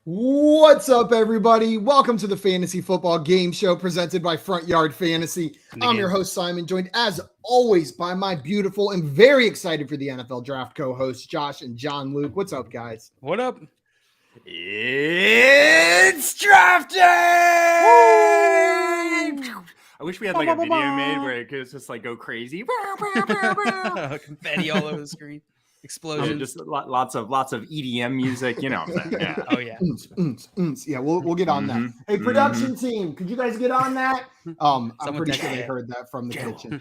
What's up, everybody? Welcome to the Fantasy Football Game Show presented by Front Yard Fantasy. I'm your host, Simon, joined as always by my beautiful and very excited for the NFL Draft co-hosts, Josh and John Luke. What's up, guys? What up? It's draft day! I wish we had like a video made where it could just like go crazy. Confetti all over the screen. Explosions. Just lots of EDM music, you know. Yeah. Oh yeah. Yeah, we'll get on that. Hey, production team, could you guys get on that? I'm pretty sure they heard that from the kitchen.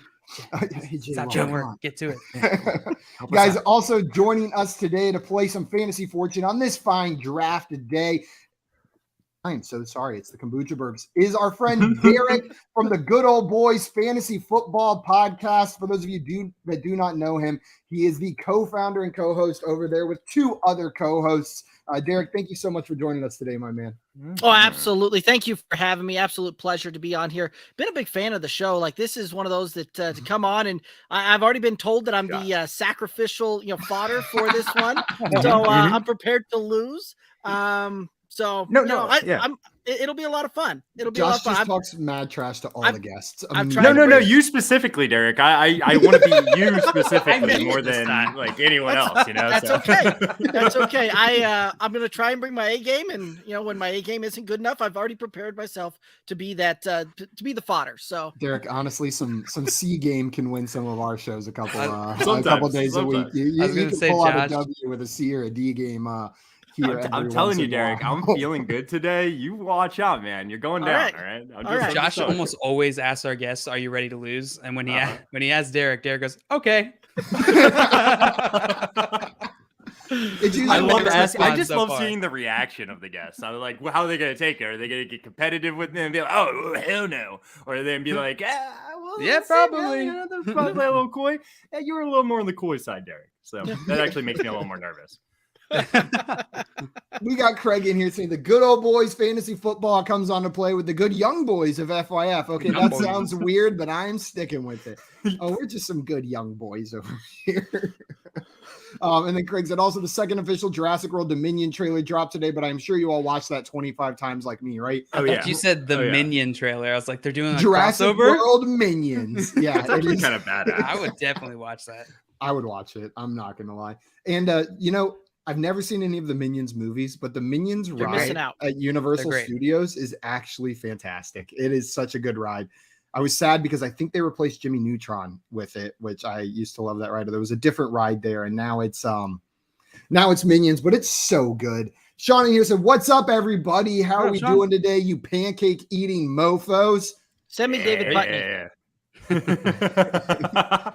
Hey, Stop doing work. Get to it. Guys, also joining us today to play some Fantasy Fortune on this fine draft day. I am so sorry. It's the Kombucha Burps. Is our friend Derek from the Good Old Boys Fantasy Football Podcast. For those of you that do not know him, he is the co-founder and co-host over there with two other co-hosts. Derek, thank you so much for joining us today, my man. Oh, absolutely. Thank you for having me. Absolute pleasure to be on here. Been a big fan of the show. Like, this is one of those that to come on, and I've already been told that I'm the sacrificial, fodder for this one. So I'm prepared to lose. It'll be a lot of fun. It'll be Josh a lot of fun. Just talks mad trash to all the guests. No, you specifically, Derek. I want to be you specifically more than like anyone else. That's okay. That's okay. I'm gonna try and bring my A game, and when my A game isn't good enough, I've already prepared myself to be that to be the fodder. So Derek, honestly, some C game can win some of our shows a couple days a week. You can pull out a W with a C or a D game. I'm telling you, Derek, I'm feeling good today. You watch out, man. You're going down, all right? Josh almost always asks our guests, "Are you ready to lose?" And when he asks Derek goes, "Okay." I just love seeing the reaction of the guests. I'm like, how are they going to take it? Are they going to get competitive with them and be like, "Oh, hell no," or then be like, "Yeah, probably." They're probably a little coy. Yeah, you were a little more on the coy side, Derek. So that actually makes me a little more nervous. We got Craig in here saying the Good Old Boys Fantasy Football comes on to play with the good young boys of FYF. Okay, that sounds weird, but I am sticking with it. Oh, we're just some good young boys over here. And then Craig said also the second official Jurassic World Dominion trailer dropped today, but I'm sure you all watched that 25 times like me, right? Oh yeah. You said the Minion trailer. I was like, they're doing a Jurassic crossover? World Minions. Yeah, it's actually kind of badass. I would definitely watch that. I would watch it. I'm not gonna lie. And I've never seen any of the Minions movies, but the Minions ride at Universal Studios is actually fantastic. It is such a good ride. I was sad because I think they replaced Jimmy Neutron with it, which I used to love that ride. There was a different ride there, and now it's Minions, but it's so good. Sean in here said, "What's up, everybody? How are we doing today, you pancake eating mofos?" Send me David Putney.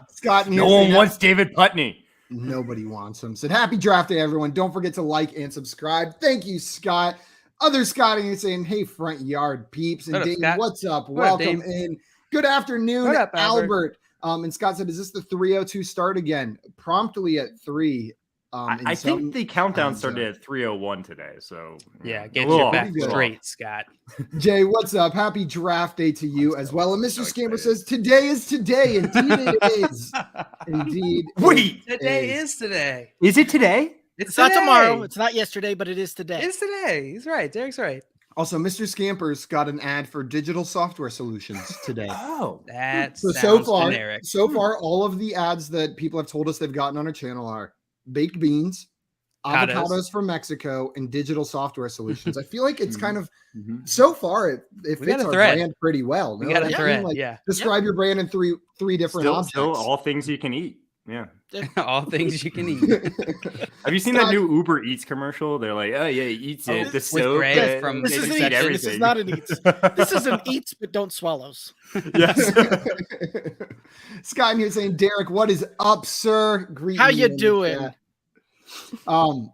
Scott in here. No one wants David Putney. Nobody wants him. Said, "Happy draft day, everyone. Don't forget to like and subscribe." Thank you, Scott. Other Scott in here saying, "Hey, Front Yard peeps." And Dave, what's up? Welcome in. Good afternoon, Albert. And Scott said, "Is this the 3:02 start again?" Promptly at 3. I think the countdown started at 3:01 today. So get your back straight, Scott. Jay, what's up? Happy draft day to you as well. And Mr. Scamper says, "Today is today." Indeed it is. Indeed. Wait. Today is today. Is it today? It's not tomorrow. It's not yesterday, but it is today. It's today. He's right. Derek's right. Also, Mr. Scamper's got an ad for digital software solutions today. Oh, that so far, generic. So far, all of the ads that people have told us they've gotten on our channel are baked beans, avocados from Mexico, and digital software solutions. I feel like it's kind of so far it fits our brand pretty well. We got a thread. Describe your brand in three different objects. Still all things you can eat. Yeah. All things you can eat. Have you seen that new Uber Eats commercial? They're like, "Oh yeah, he eats it." The soap from this is not an Eats. This is an Eats but don't swallows. Yes. Scott in here saying, "Derek, what is up, sir? How you doing?" And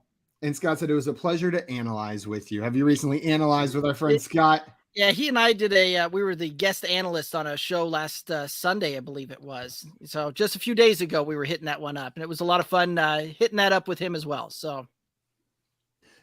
Scott said it was a pleasure to analyze with you. Have you recently analyzed with our friend Scott? Yeah, he and I did we were the guest analyst on a show last Sunday, I believe it was. So just a few days ago, we were hitting that one up, and it was a lot of fun hitting that up with him as well. So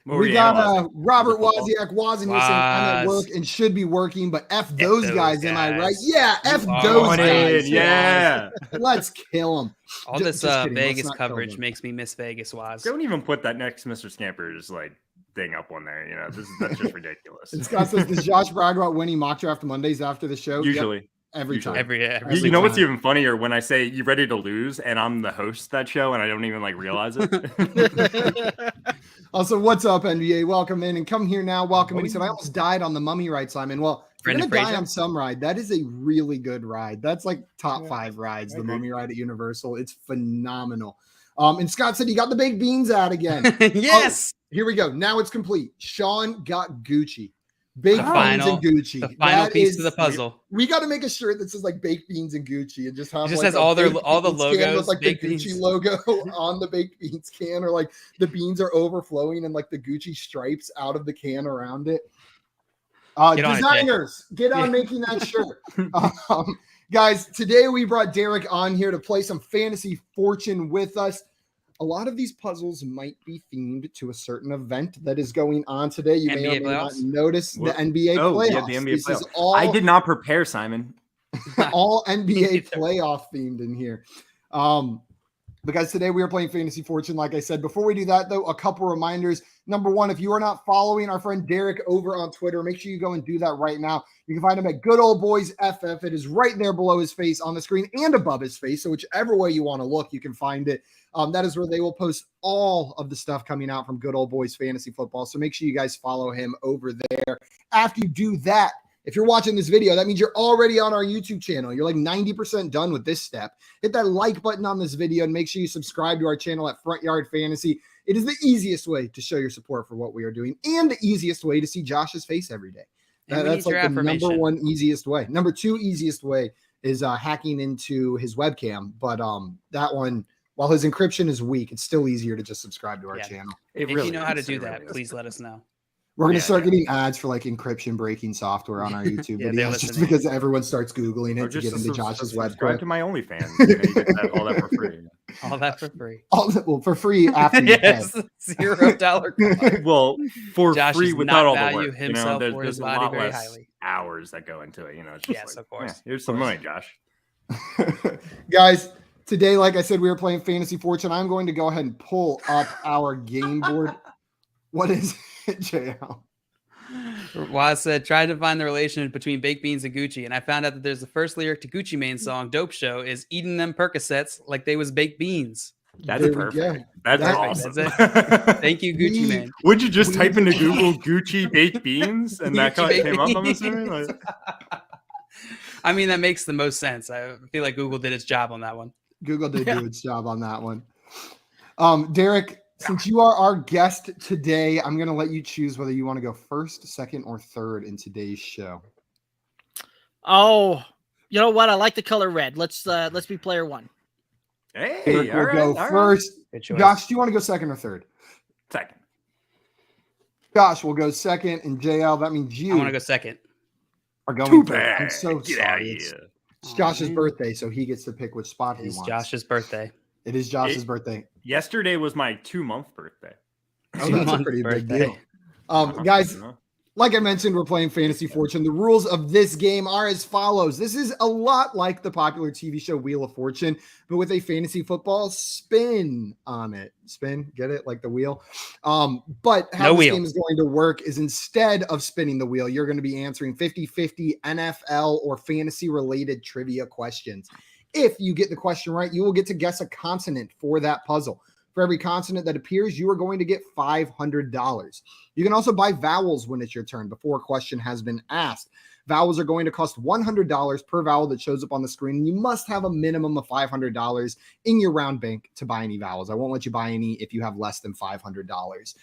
we got Robert Wozniak. Saying, "I'm at work and should be working, but F those guys. Am I right?" Yeah, F those guys. Yeah. Let's kill them. All this Vegas coverage makes me miss Vegas, Woz. Don't even put that next to Mr. Scamper. Just like thing up on there. That's just ridiculous. And Scott says, does Josh brag about winning mock draft Mondays after the show? Usually. Yep. Every time. Every you know what's even funnier when I say you ready to lose and I'm the host of that show and I don't even realize it. Also, what's up, NBA? Welcome in and come here now. Welcome in. He said, I almost died on the mummy ride, Simon. Well, if you're going to die on some ride, that is a really good ride. That's like top 5 rides, the mummy ride at Universal. It's phenomenal. And Scott said he got the baked beans out again. Yes. Here we go. Now it's complete. Sean got Gucci. Baked beans and Gucci. The final piece of the puzzle. We got to make a shirt that says baked beans and Gucci and just have has all the logos with the Gucci logo on the baked beans can, or the beans are overflowing and the Gucci stripes out of the can around it. Designers, get on making that shirt. Guys, today we brought Derek on here to play some Fantasy Fortune with us. A lot of these puzzles might be themed to a certain event that is going on today. You may or may not notice the NBA playoffs. Yeah, the NBA playoffs. I did not prepare, Simon. All NBA playoff themed in here. But guys, today we are playing Fantasy Fortune, like I said. Before we do that, though, a couple reminders. Number one, if you are not following our friend Derek over on Twitter, make sure you go and do that right now. You can find him at Good Old Boys FF. It is right there below his face on the screen and above his face. So whichever way you want to look, you can find it. That is where they will post all of the stuff coming out from Good Old Boys Fantasy Football. So make sure you guys follow him over there. After you do that, if you're watching this video, that means you're already on our YouTube channel. You're 90% done with this step. Hit that like button on this video and make sure you subscribe to our channel at Front Yard Fantasy. It is the easiest way to show your support for what we are doing and the easiest way to see Josh's face every day. That's the number one easiest way. Number 2 easiest way is hacking into his webcam. But that one, while his encryption is weak, it's still easier to just subscribe to our channel. If you know how to do that, please let us know. We're going to start getting ads for encryption breaking software on our YouTube videos just because everyone starts Googling it to get into Josh's website. Subscribe to my OnlyFans. You get all that for free. All that for free. For free after you pay. $0 Well, for Josh free without all the work. Himself there's a lot less highly. hours that go into it. It's just of course. Here's some money, Josh. Guys, today, like I said, we were playing Fantasy Fortune. I'm going to go ahead and pull up our game board. What is it, JL? Waz said, tried to find the relation between baked beans and Gucci, and I found out that there's the first lyric to Gucci Mane's song "Dope Show" is "eating them Percocets like they was baked beans." That's perfect. That's awesome. Thank you, Gucci Mane. Would you just type into Google Gucci baked beans and that came up? I'm assuming. I mean, that makes the most sense. I feel like Google did its job on that one. Google did do its job on that one. Derek, since you are our guest today, I'm going to let you choose whether you want to go first, second, or third in today's show. Oh, you know what? I like the color red. Let's be player 1. Hey, we'll go first. Josh, do you want to go second or third? Second. Josh will go second, and JL, that means you. I want to go second. Are going third. I'm so sorry. It's Josh's birthday, so he gets to pick which spot he wants. Josh's birthday. It is Josh's birthday. Yesterday was my 2-month birthday. Oh, that's a pretty big deal. Guys, like I mentioned, we're playing Fantasy Fortune. The rules of this game are as follows. This is a lot like the popular TV show Wheel of Fortune, but with a fantasy football spin on it. Spin, get it? Like the wheel. But how this game is going to work is instead of spinning the wheel, you're going to be answering 50-50 NFL or fantasy-related trivia questions. If you get the question right, you will get to guess a consonant for that puzzle. For every consonant that appears, you are going to get $500. You can also buy vowels when it's your turn before a question has been asked. Vowels are going to cost $100 per vowel that shows up on the screen. And you must have a minimum of $500 in your round bank to buy any vowels. I won't let you buy any if you have less than $500.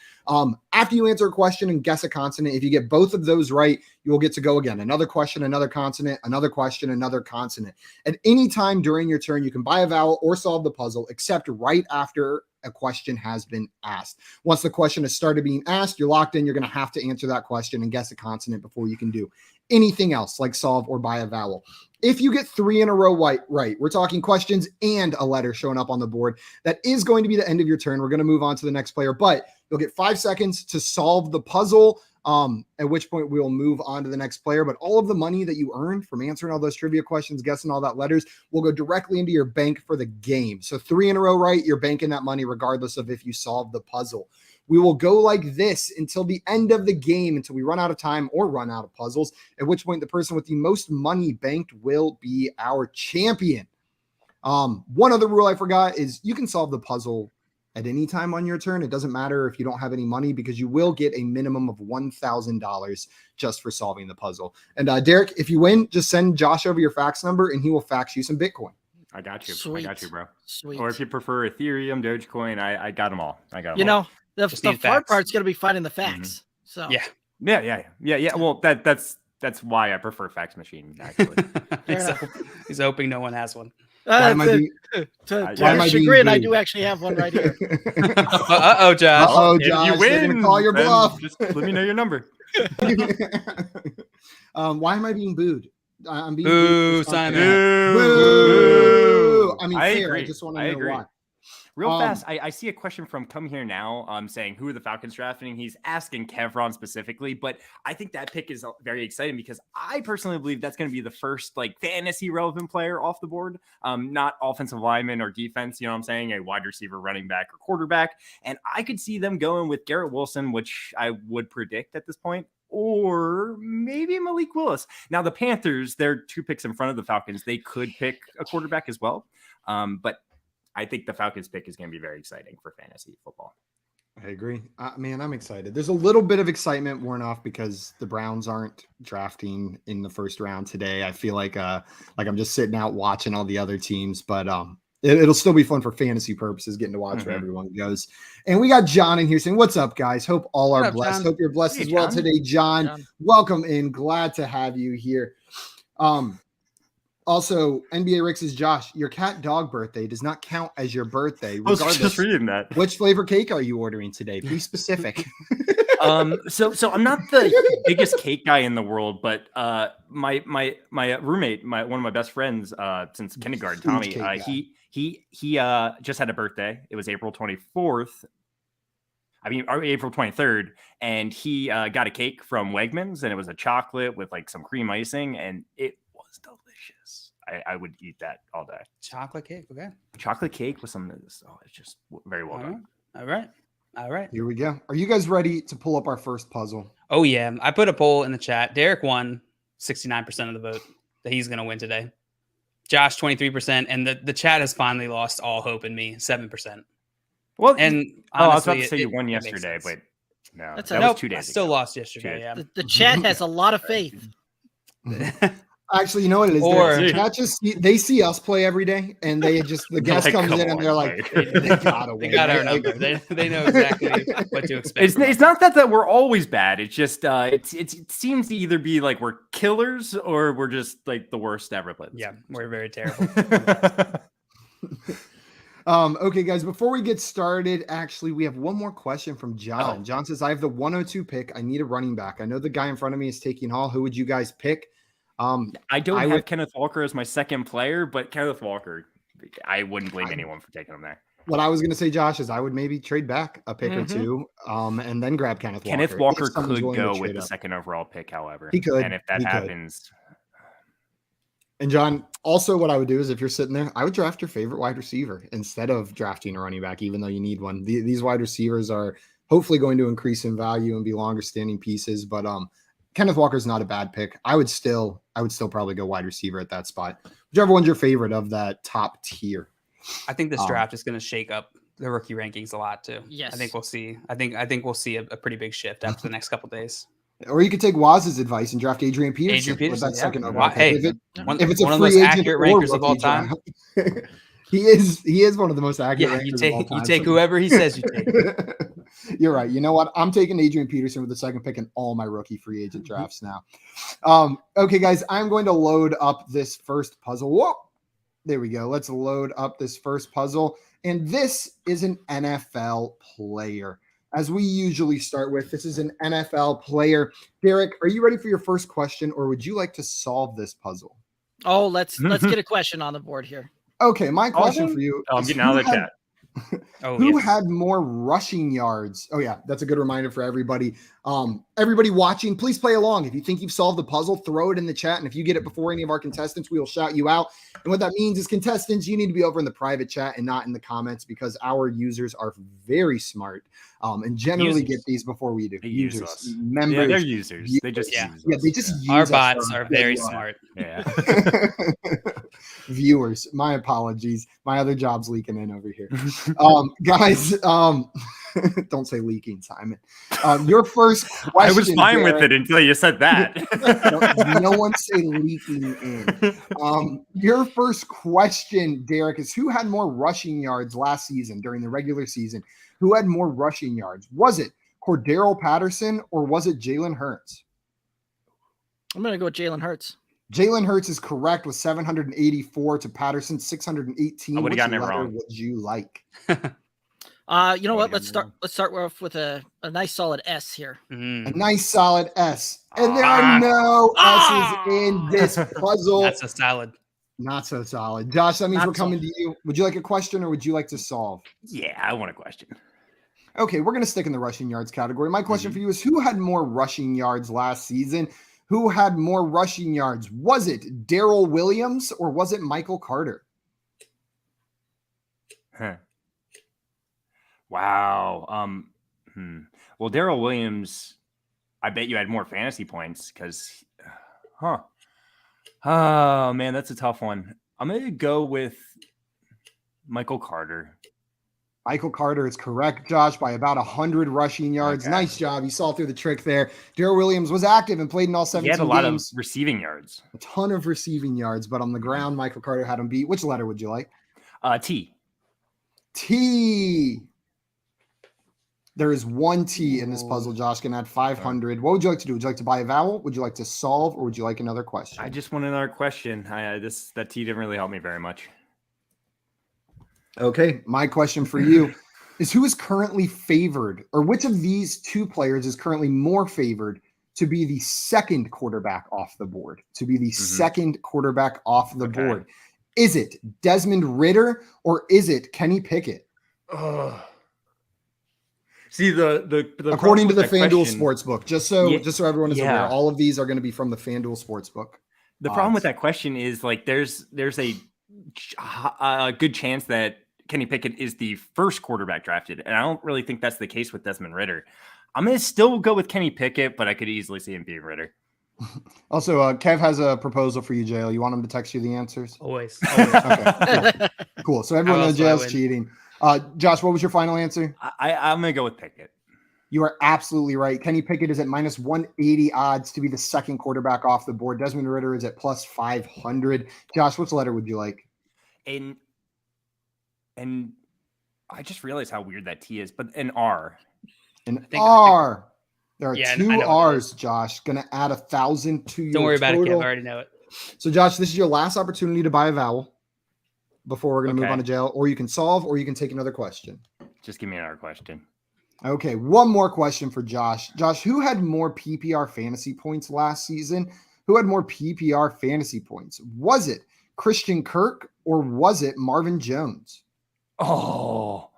After you answer a question and guess a consonant, if you get both of those right, you will get to go again. Another question, another consonant, another question, another consonant. At any time during your turn, you can buy a vowel or solve the puzzle, except right after a question has been asked. Once the question has started being asked, you're locked in. You're going to have to answer that question and guess a consonant before you can do anything else like solve or buy a vowel. If you get 3 in a row right, we're talking questions and a letter showing up on the board. That is going to be the end of your turn. We're going to move on to the next player, but you'll get 5 seconds to solve the puzzle, at which point we will move on to the next player. But all of the money that you earned from answering all those trivia questions, guessing all that letters, will go directly into your bank for the game. So 3 in a row right, you're banking that money regardless of if you solve the puzzle. We will go like this until the end of the game, until we run out of time or run out of puzzles, at which point the person with the most money banked will be our champion. One other rule I forgot is you can solve the puzzle at any time on your turn. It doesn't matter if you don't have any money, because you will get a minimum of $1,000 just for solving the puzzle. And Derek, if you win, just send Josh over your fax number and he will fax you some Bitcoin. I got you. Sweet. I got you, bro. Sweet. Or if you prefer Ethereum, Dogecoin, I got them all. I got them. You all. know, the hard part's going to be finding the facts. So yeah. Well, that's why I prefer fax machine. Actually, he's hoping no one has one. To chagrin, I do actually have one right here. Uh-oh, Josh. Uh-oh, Josh. If you win, they're gonna call your bluff. Just let me know your number. Why am I being booed? I'm being booed. Simon. Boo. I mean, I fair. agree. I just want to know why. Real fast, I see a question from Come Here Now saying, who are the Falcons drafting? He's asking Kevron specifically, but I think that pick is very exciting because I personally believe that's going to be the first like fantasy relevant player off the board, not offensive lineman or defense, you know what I'm saying, a wide receiver, running back, or quarterback. And I could see them going with Garrett Wilson, which I would predict at this point, or maybe Malik Willis. Now, the Panthers, they're 2 picks in front of the Falcons. They could pick a quarterback as well, but I think the Falcons pick is going to be very exciting for fantasy football. I agree. Man, I'm excited. There's a little bit of excitement worn off because the Browns aren't drafting in the first round today. I feel like I'm just sitting out watching all the other teams, but it'll still be fun for fantasy purposes, getting to watch where everyone goes. And we got John in here saying, "What's up, guys? Hope all are blessed. John? Hope you're blessed as well today, John. Welcome in. Glad to have you here." Also, NBA Rick says, Josh, your cat dog birthday does not count as your birthday. I was just reading that. Which flavor cake are you ordering today? Be specific. So I'm not the biggest cake guy in the world, but my roommate, one of my best friends since kindergarten, Tommy, he just had a birthday. It was April 24th. April 23rd, and he got a cake from Wegmans, and it was a chocolate with like some cream icing, and it was delicious. I would eat that all day. Chocolate cake, okay. Chocolate cake with some. It's just very well done. All right. Here we go. Are you guys ready to pull up our first puzzle? Oh yeah, I put a poll in the chat. Derek won 69% of the vote that he's going to win today. Josh 23%, and the chat has finally lost all hope in me, 7%. Well, and honestly, I was about to say you won yesterday, but no, that was 2 days. I still lost yesterday. Yeah, the chat has a lot of faith. Actually, you know what it is? The chat just they see us play every day, and the guest comes in and they're like, they gotta win. They got our number. They know exactly what to expect. It's not that we're always bad. It's just it seems to either be like we're killers or we're just like the worst ever. Yeah, we're very terrible. Okay, guys, before we get started, actually, we have one more question from John. John says, I have the 102 pick. I need a running back. I know the guy in front of me is taking Hall. Who would you guys pick? I don't have Kenneth Walker as my second player, but Kenneth Walker, I wouldn't blame anyone for taking him there. What I was going to say, Josh, is I would maybe trade back a pick or two and then grab Kenneth Walker. Kenneth Walker could go with the second overall pick, however. He could. And if that happens... And John, also what I would do is if you're sitting there, I would draft your favorite wide receiver instead of drafting a running back, even though you need one. These wide receivers are hopefully going to increase in value and be longer standing pieces. But Kenneth Walker is not a bad pick. I would still probably go wide receiver at that spot. Whichever one's your favorite of that top tier. I think this draft is going to shake up the rookie rankings a lot too. Yes. I think we'll see. I think we'll see a pretty big shift after the next couple of days. Or you could take Waz's advice and draft Adrian Peterson. With that second overall pick. If it's one of the most accurate rankers of all time. He is one of the most accurate rankers of all time. You take whoever he says you take. You're right. You know what? I'm taking Adrian Peterson with the second pick in all my rookie free agent drafts now. Okay, guys, I'm going to load up this first puzzle. Whoa, there we go. Let's load up this first puzzle. And this is an NFL player. As we usually start with, this is an NFL player. Derek, are you ready for your first question, or would you like to solve this puzzle? Oh, let's get a question on the board here. Okay, my question for you. I'm getting out of the chat. Who had more rushing yards? Oh yeah, that's a good reminder for everybody. Everybody watching, please play along. If you think you've solved the puzzle, throw it in the chat. And if you get it before any of our contestants, we will shout you out. And what that means is, contestants, you need to be over in the private chat and not in the comments, because our users are very smart and generally get these before we do. Users, members, yeah, they're users. They just use us. They just use our us. bots are very smart. Yeah. Viewers, my apologies. My other job's leaking in over here. Guys, don't say leaking, Simon. Your first question. I was fine with it until you said that. no one say leaking in. Your first question, Derek, is who had more rushing yards last season during the regular season? Who had more rushing yards? Was it Cordero Patterson or was it Jalen Hurts? I'm going to go with Jalen Hurts. Jalen Hurts is correct with 784 to Patterson 618. I would have gotten it wrong. Would you like? You know what? Let's start off with a nice solid S here. A nice solid S. And there are no S's in this puzzle. That's a salad. Not so solid. Josh, that means we're coming to you. Would you like a question or would you like to solve? Yeah, I want a question. Okay, we're going to stick in the rushing yards category. My question for you is, who had more rushing yards last season? Who had more rushing yards? Was it Darrell Williams or was it Michael Carter? Wow. Well, Darrell Williams, I bet you had more fantasy points because, oh man, that's a tough one. I'm going to go with Michael Carter. Michael Carter is correct, Josh, by about 100 rushing yards. Okay. Nice job. You saw through the trick there. Darrell Williams was active and played in all 17 games. He had a lot of receiving yards. A ton of receiving yards, but on the ground, Michael Carter had him beat. Which letter would you like? T. T. There is one T in this puzzle. Josh can add 500. What would you like to do? Would you like to buy a vowel? Would you like to solve? Or would you like another question? I just want another question. That T didn't really help me very much. Okay, my question for you is, who is currently favored, or which of these two players is currently more favored to be the second quarterback off the board? To be the second quarterback off the board. Is it Desmond Ridder or is it Kenny Pickett? See, the according to the FanDuel Sportsbook, just so everyone is aware, all of these are going to be from the FanDuel Sportsbook. The problem with that question is, like, there's a good chance that Kenny Pickett is the first quarterback drafted, and I don't really think that's the case with Desmond Ridder. I'm going to still go with Kenny Pickett, but I could easily see him being Ridder. Also, Kev has a proposal for you, JL. You want him to text you the answers? Always. Okay. Cool. So everyone knows JL's cheating. Josh, what was your final answer? I'm going to go with Pickett. You are absolutely right. Kenny Pickett is at minus 180 odds to be the second quarterback off the board. Desmond Ridder is at plus 500. Josh, which letter would you like? And I just realized how weird that T is, but an R. An R. There are two R's, Josh. Going to add 1,000 to your total. Don't worry about it, Kev. I already know it. So, Josh, this is your last opportunity to buy a vowel before we're going to move on to jail. Or you can solve, or you can take another question. Just give me another question. Okay, one more question for Josh. Josh, who had more PPR fantasy points last season? Who had more PPR fantasy points? Was it Christian Kirk or was it Marvin Jones? Oh,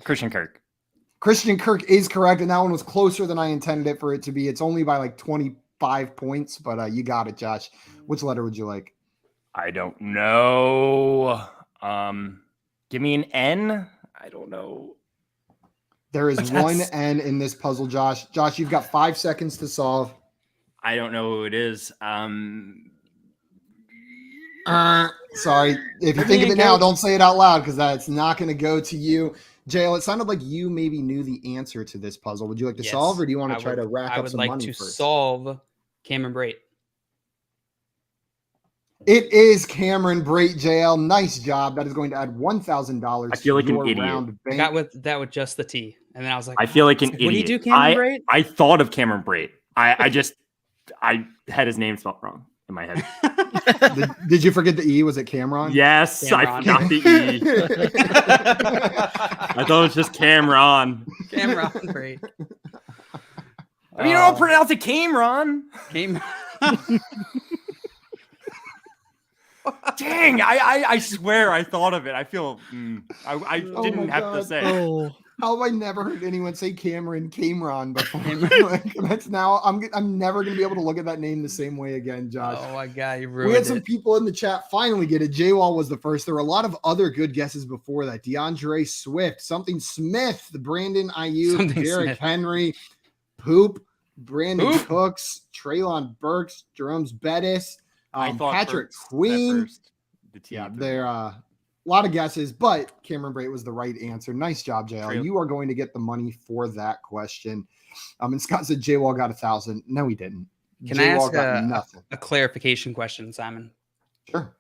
Christian Kirk. Christian Kirk is correct, and that one was closer than I intended it for it to be. It's only by like 25 points, but you got it, Josh. Which letter would you like? I don't know. Give me an N. I don't know. There is one N in this puzzle, Josh. Josh, you've got 5 seconds to solve. I don't know who it is. Sorry. If you think of it now, don't say it out loud because that's not going to go to you. JL, it sounded like you maybe knew the answer to this puzzle. Would you like to solve, or do you want to try to rack up some money first? I would like to solve Cameron Brate. It is Cameron Brate, JL. Nice job. That is going to add $1,000. I feel like an idiot. I got with that with just the T, and then I was like, I feel like an idiot. What do you do, Cameron Brate? I thought of Cameron Brate. I had his name spelled wrong in my head. Did you forget the E? Was it Cameron? Yes, Cameron. I forgot the E. I thought it was just Cameron. Cameron Brate. You don't pronounce it Cameron. Cameron. dang! I swear I thought of it. I feel I didn't have to say. Oh. How have I never heard anyone say Cameron before? That's now I'm never gonna be able to look at that name the same way again, Josh. Oh my god, you ruined it. We had some people in the chat finally get it. J-Wall was the first. There were a lot of other good guesses before that. DeAndre Swift, something Smith, Brandon Ayuk, Derrick Henry, Poop, Brandon Cooks, Treylon Burks, Jerome's Bettis, Patrick Queen. Yeah, they're a lot of guesses, but Cameron Brate was the right answer. Nice job, JL. You are going to get the money for that question. And Scott said J-Wall got 1,000. No, he didn't. Can I ask a clarification question, Simon? Sure.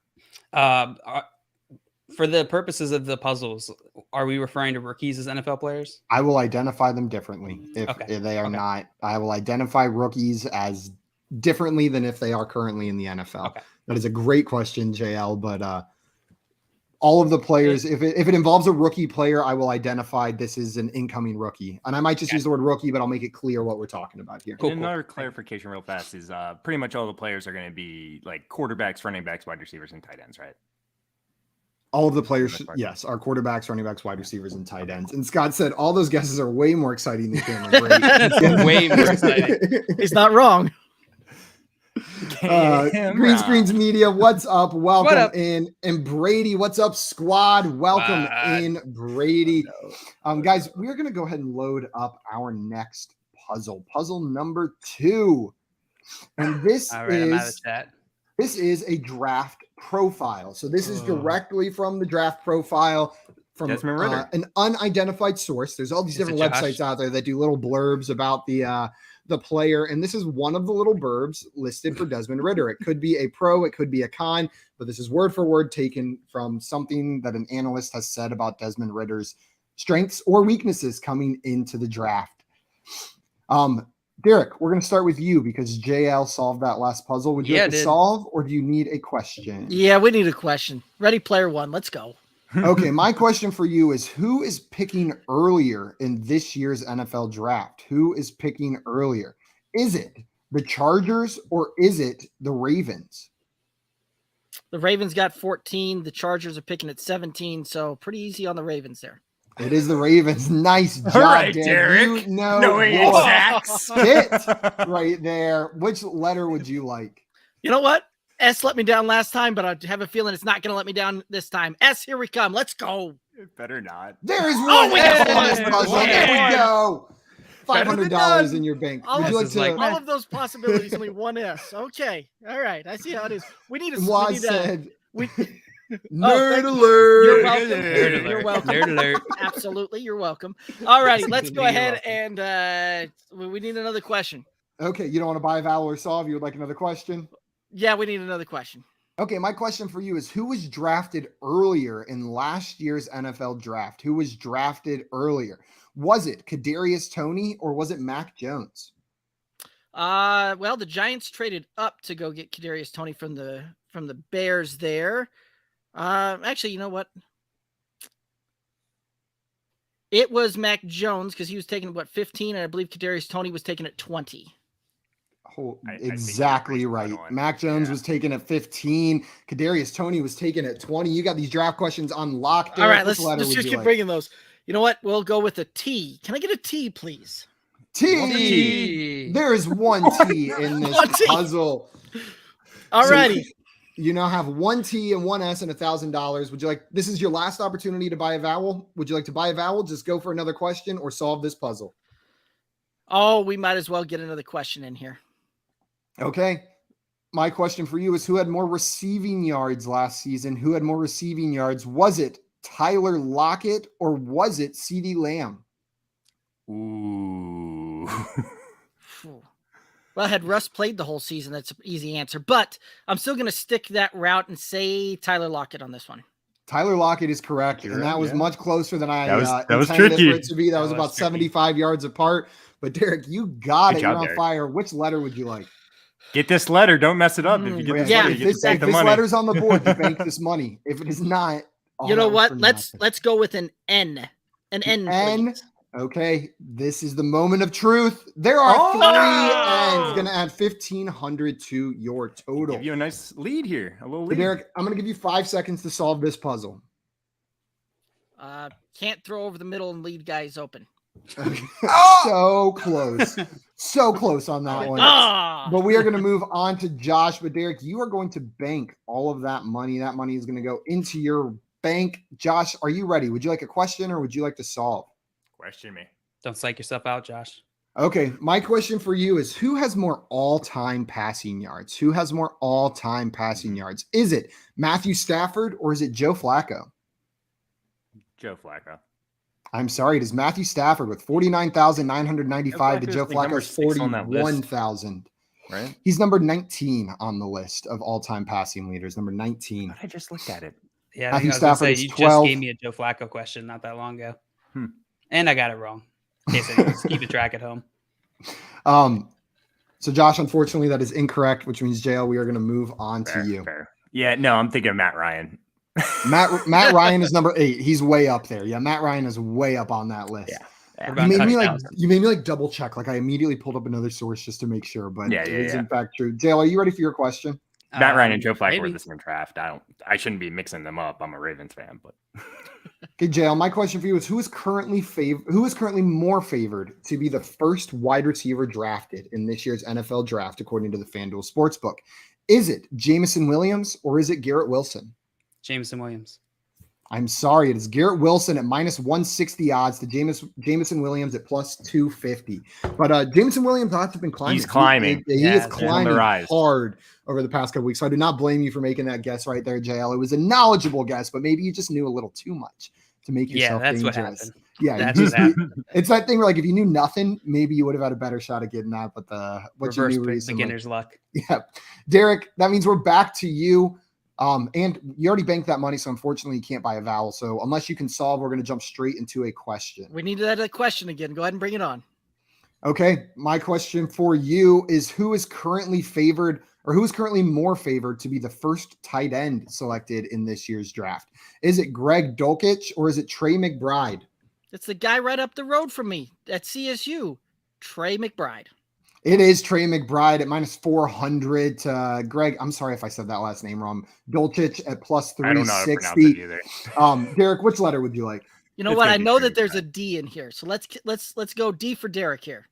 For the purposes of the puzzles, are we referring to rookies as NFL players? I will identify them differently if they are not. I will identify rookies as differently than if they are currently in the NFL. Okay. That is a great question, JL, but all of the players, if it involves a rookie player, I will identify this is an incoming rookie. And I might just use the word rookie, but I'll make it clear what we're talking about here. Cool. Another clarification real fast is pretty much all the players are going to be like quarterbacks, running backs, wide receivers, and tight ends, right? All of the players, yes, are quarterbacks, running backs, wide receivers, and tight ends. And Scott said all those guesses are way more exciting than Cameron Brate. Way more exciting. He's not wrong. Green Screens Media, what's up? Welcome in. And Brady, what's up, squad? Welcome in, Brady. Guys, we're going to go ahead and load up our next puzzle. Puzzle number 2. And this this is a draft profile. So this is directly from the draft profile from an unidentified source. There's all these different websites out there that do little blurbs about the player, and this is one of the little blurbs listed for Desmond Ridder. It could be a pro, it could be a con, but this is word for word taken from something that an analyst has said about Desmond Ridder's strengths or weaknesses coming into the draft. Derek, we're going to start with you because JL solved that last puzzle. Would you like to solve, or do you need a question? Yeah, we need a question. Ready Player One. Let's go. Okay, my question for you is, who is picking earlier in this year's NFL draft? Who is picking earlier? Is it the Chargers or is it the Ravens? The Ravens got 14. The Chargers are picking at 17, so pretty easy on the Ravens there. It is the Ravens. Nice job, all right, Derek. You know knowing exacts. Hit right there. Which letter would you like? You know what? S let me down last time, but I have a feeling it's not going to let me down this time. S, here we come. Let's go. It better not. There is one S on this puzzle. There we go. $500 in your bank. All of those possibilities, only one S. Okay. All right. I see how it is. We need a... Nerd alert. You're welcome. You're welcome. Nerd alert. Absolutely. You're welcome. All righty. Let's go ahead and we need another question. Okay. You don't want to buy a vowel or solve. You would like another question? Yeah, we need another question. Okay. My question for you is, who was drafted earlier in last year's NFL draft? Who was drafted earlier? Was it Kadarius Toney or was it Mac Jones? Well, the Giants traded up to go get Kadarius Toney from the Bears there. Actually, you know what? It was Mac Jones because he was taken at 15, and I believe Kadarius Toney was taken at 20. Oh, exactly right. Mac Jones was taken at 15. Kadarius Toney was taken at 20. You got these draft questions on lock. All right, let's just keep bringing those. You know what? We'll go with a T. Can I get a T, please? T. There is one T in this puzzle. All righty. So you now have one T and one S and $1,000. Would you like, this is your last opportunity to buy a vowel. Would you like to buy a vowel? Just go for another question or solve this puzzle. Oh, we might as well get another question in here. Okay. My question for you is, who had more receiving yards last season? Who had more receiving yards? Was it Tyler Lockett or was it CeeDee Lamb? Ooh. Well, had Russ played the whole season, that's an easy answer. But I'm still going to stick that route and say Tyler Lockett on this one. Tyler Lockett is correct, and that was much closer than I that was tricky. For it to be. That was about 75 yards apart. But Derek, you got it. You're on fire. Which letter would you like? Get this letter. Don't mess it up. If you get this letter, you get to take the money. If this letter's on the board, you bank this money. If it is not, you know what? Let's go with an N. An N. N. Okay, this is the moment of truth. There are 3 ends. Going to add 1,500 to your total. Give you a nice lead here. A little lead. Derek, I'm going to give you 5 seconds to solve this puzzle. Can't throw over the middle and leave guys open. So close. So close on that one. But we are going to move on to Josh. But Derek, you are going to bank all of that money. That money is going to go into your bank. Josh, are you ready? Would you like a question or would you like to solve? Question me. Don't psych yourself out, Josh. Okay, my question for you is who has more all-time passing yards? Who has more all-time passing yards? Is it Matthew Stafford or is it Joe Flacco? Joe Flacco. I'm sorry, it is Matthew Stafford with 49,995 to Joe Flacco's 41,000. Right? He's number 19 on the list of all-time passing leaders. Number 19. I just looked at it. Yeah, Matthew Stafford is you 12. just gave me a Joe Flacco question not that long ago. And I got it wrong. In case anyone's keeping track at home. So Josh, unfortunately, that is incorrect, which means JL, we are going to move on to you. Fair. Yeah, no, I'm thinking of Matt Ryan. Matt Ryan is number 8. He's way up there. Yeah, Matt Ryan is way up on that list. Yeah. You made me double check. Like I immediately pulled up another source just to make sure, but it is in fact true. JL, are you ready for your question? Matt Ryan and Joe Flacco were the same draft. I shouldn't be mixing them up. I'm a Ravens fan, but okay, JL, my question for you is who is currently more favored to be the first wide receiver drafted in this year's NFL draft according to the FanDuel Sportsbook? Is it Jameson Williams or is it Garrett Wilson? Jameson Williams. I'm sorry, it is Garrett Wilson at minus 160 odds to Jameson Williams at plus 250. But Jameson Williams has been climbing. He's climbing. He is climbing hard over the past couple weeks. So I do not blame you for making that guess right there, JL. It was a knowledgeable guess, but maybe you just knew a little too much to make yourself dangerous. What happened. Yeah, that's what happened. It's that thing where like if you knew nothing, maybe you would have had a better shot at getting that. But what reverse you knew recently, beginner's luck. Yeah, Derek, that means we're back to you. And you already banked that money, so unfortunately you can't buy a vowel. So unless you can solve, we're going to jump straight into a question. We need that question again. Go ahead and bring it on. Okay, my question for you is who is currently more favored to be the first tight end selected in this year's draft? Is it Greg Dulcich or is it Trey McBride? It's the guy right up the road from me at CSU, Trey McBride. It is Trey McBride at minus 400. Greg, I'm sorry if I said that last name wrong. Dulcich at plus 360. I don't know how to pronounce it either. Derek, which letter would you like? You know what? I know that there's a D in here, so let's go D for Derek here.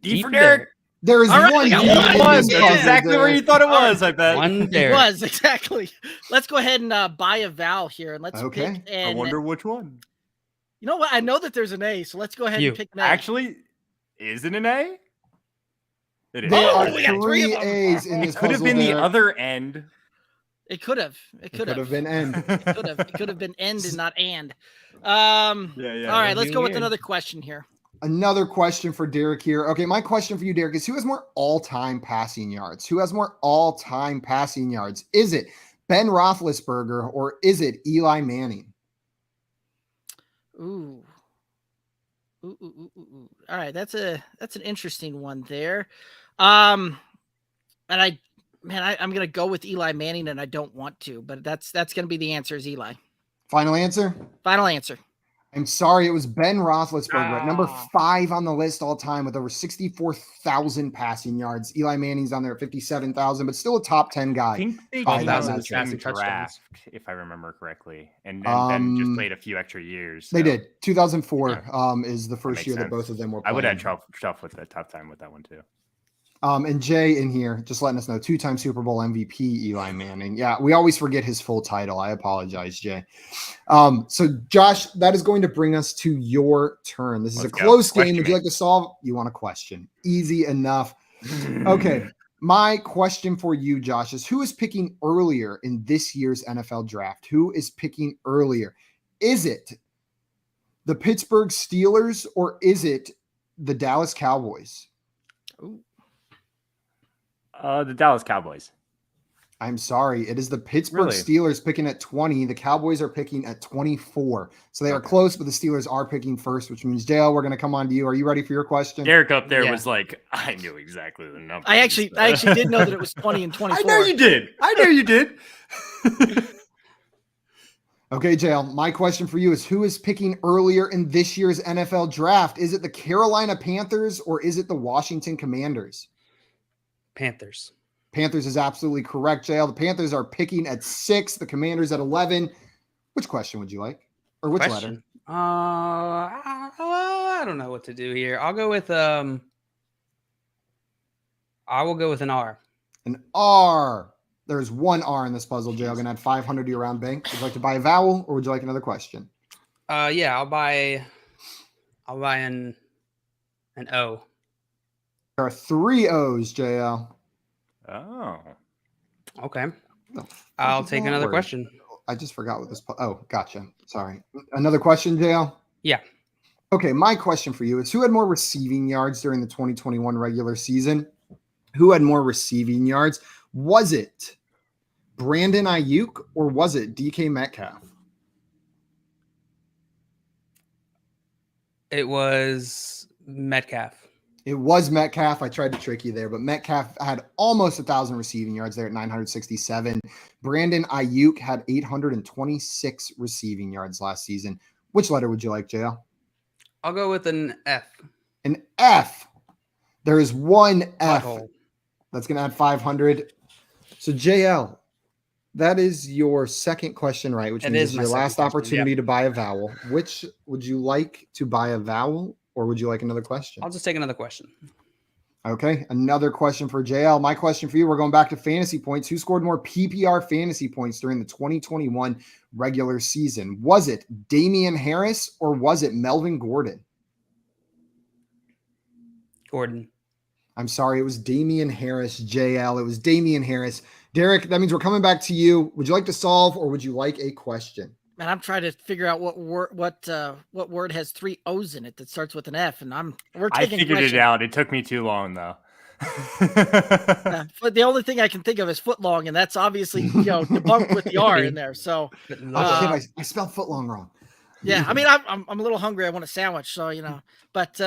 D for Derek. There is one. That's exactly where you thought it was. I bet one Derek. It was exactly. Let's go ahead and buy a vowel here, and let's pick. And, I wonder which one. You know what? I know that there's an A, so let's go ahead and pick that. Actually, is it an A? It is. There are 3 A's in this. It could have been the other end. It could have. It could have been end. It could have been end and not and. All right, let's go with another question here. Another question for Derek here. Okay, my question for you, Derek, is who has more all-time passing yards? Who has more all-time passing yards? Is it Ben Roethlisberger or is it Eli Manning? Ooh. All right, that's an interesting one there. And I'm gonna go with Eli Manning, and I don't want to, but that's gonna be the answer is Eli. Final answer? Final answer. I'm sorry, it was Ben Roethlisberger at number 5 on the list all time with over 64,000 passing yards. Eli Manning's on there at 57,000, but still a top 10 guy. I think they came out of the draft, if I remember correctly, and then just played a few extra years. So. They did. 2004 is the first year that both of them were playing. I would have trouble with a tough time with that one too. And Jay in here just letting us know 2-time Super Bowl MVP Eli Manning. Yeah, we always forget his full title. I apologize, Jay. So Josh, that is going to bring us to your turn. This is a close game. Would you like to solve? You want a question? Easy enough. Okay. My question for you, Josh, is who is picking earlier in this year's NFL draft? Who is picking earlier? Is it the Pittsburgh Steelers or is it the Dallas Cowboys? Ooh. The Dallas Cowboys. I'm sorry. It is the Pittsburgh Steelers picking at 20. The Cowboys are picking at 24. So they are close, but the Steelers are picking first, which means, Dale, we're going to come on to you. Are you ready for your question? Derek up there was like, I knew exactly the number. I actually did know that it was 20 and 24. I know you did. Okay, JL, my question for you is who is picking earlier in this year's NFL draft? Is it the Carolina Panthers or is it the Washington Commanders? Panthers. Panthers is absolutely correct, JL. The Panthers are picking at 6, the Commanders at 11. Which question would you like? Or which letter? I don't know what to do here. I'll go with I will go with an R. An R. There's one R in this puzzle, JL. Going to add 500 to your round bank. Would you like to buy a vowel or would you like another question? Yeah, I'll buy an O. There are 3 O's, JL. Oh. Okay. I'll take another question. I just forgot what this. Oh, gotcha. Sorry. Another question, JL? Yeah. Okay, my question for you is who had more receiving yards during the 2021 regular season? Who had more receiving yards? Was it Brandon Ayuk or was it DK Metcalf? It was Metcalf. It was Metcalf. I tried to trick you there, but Metcalf had almost 1,000 receiving yards there at 967. Brandon Ayuk had 826 receiving yards last season. Which letter would you like, JL? I'll go with an F. An F. There is one F. That's going to add 500. So, JL, that is your second question, right? Which means it's your last opportunity to buy a vowel. Which would you like to buy a vowel? Or would you like another question? I'll just take another question. Okay, another question for JL. My question for you, we're going back to fantasy points. Who scored more PPR fantasy points during the 2021 regular season? Was it Damian Harris or was it Melvin Gordon? Gordon. I'm sorry, it was Damian Harris, JL. It was Damian Harris. Derek, that means we're coming back to you. Would you like to solve or would you like a question? Man, I'm trying to figure out what word has 3 O's in it that starts with an F, and I figured it out. It took me too long though. But the only thing I can think of is foot long, and that's obviously debunked with the R in there. So I spelled foot long wrong. Yeah, I mean I'm a little hungry. I want a sandwich, so But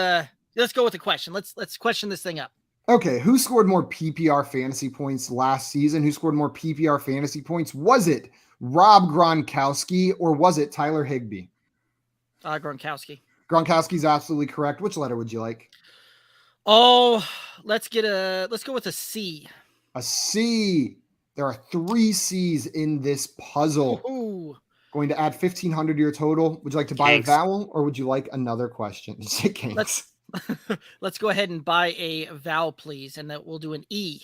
let's go with the question. Let's question this thing up. Okay, who scored more PPR fantasy points last season? Who scored more PPR fantasy points? Was it Rob Gronkowski or was it Tyler Higbee? Gronkowski. Gronkowski's absolutely correct. Which letter would you like? Oh, let's go with a C. A C. There are 3 C's in this puzzle. Ooh. Going to add 1,500 to your total. Would you like to buy a vowel or would you like another question? Let's go ahead and buy a vowel, please, and that we'll do an E.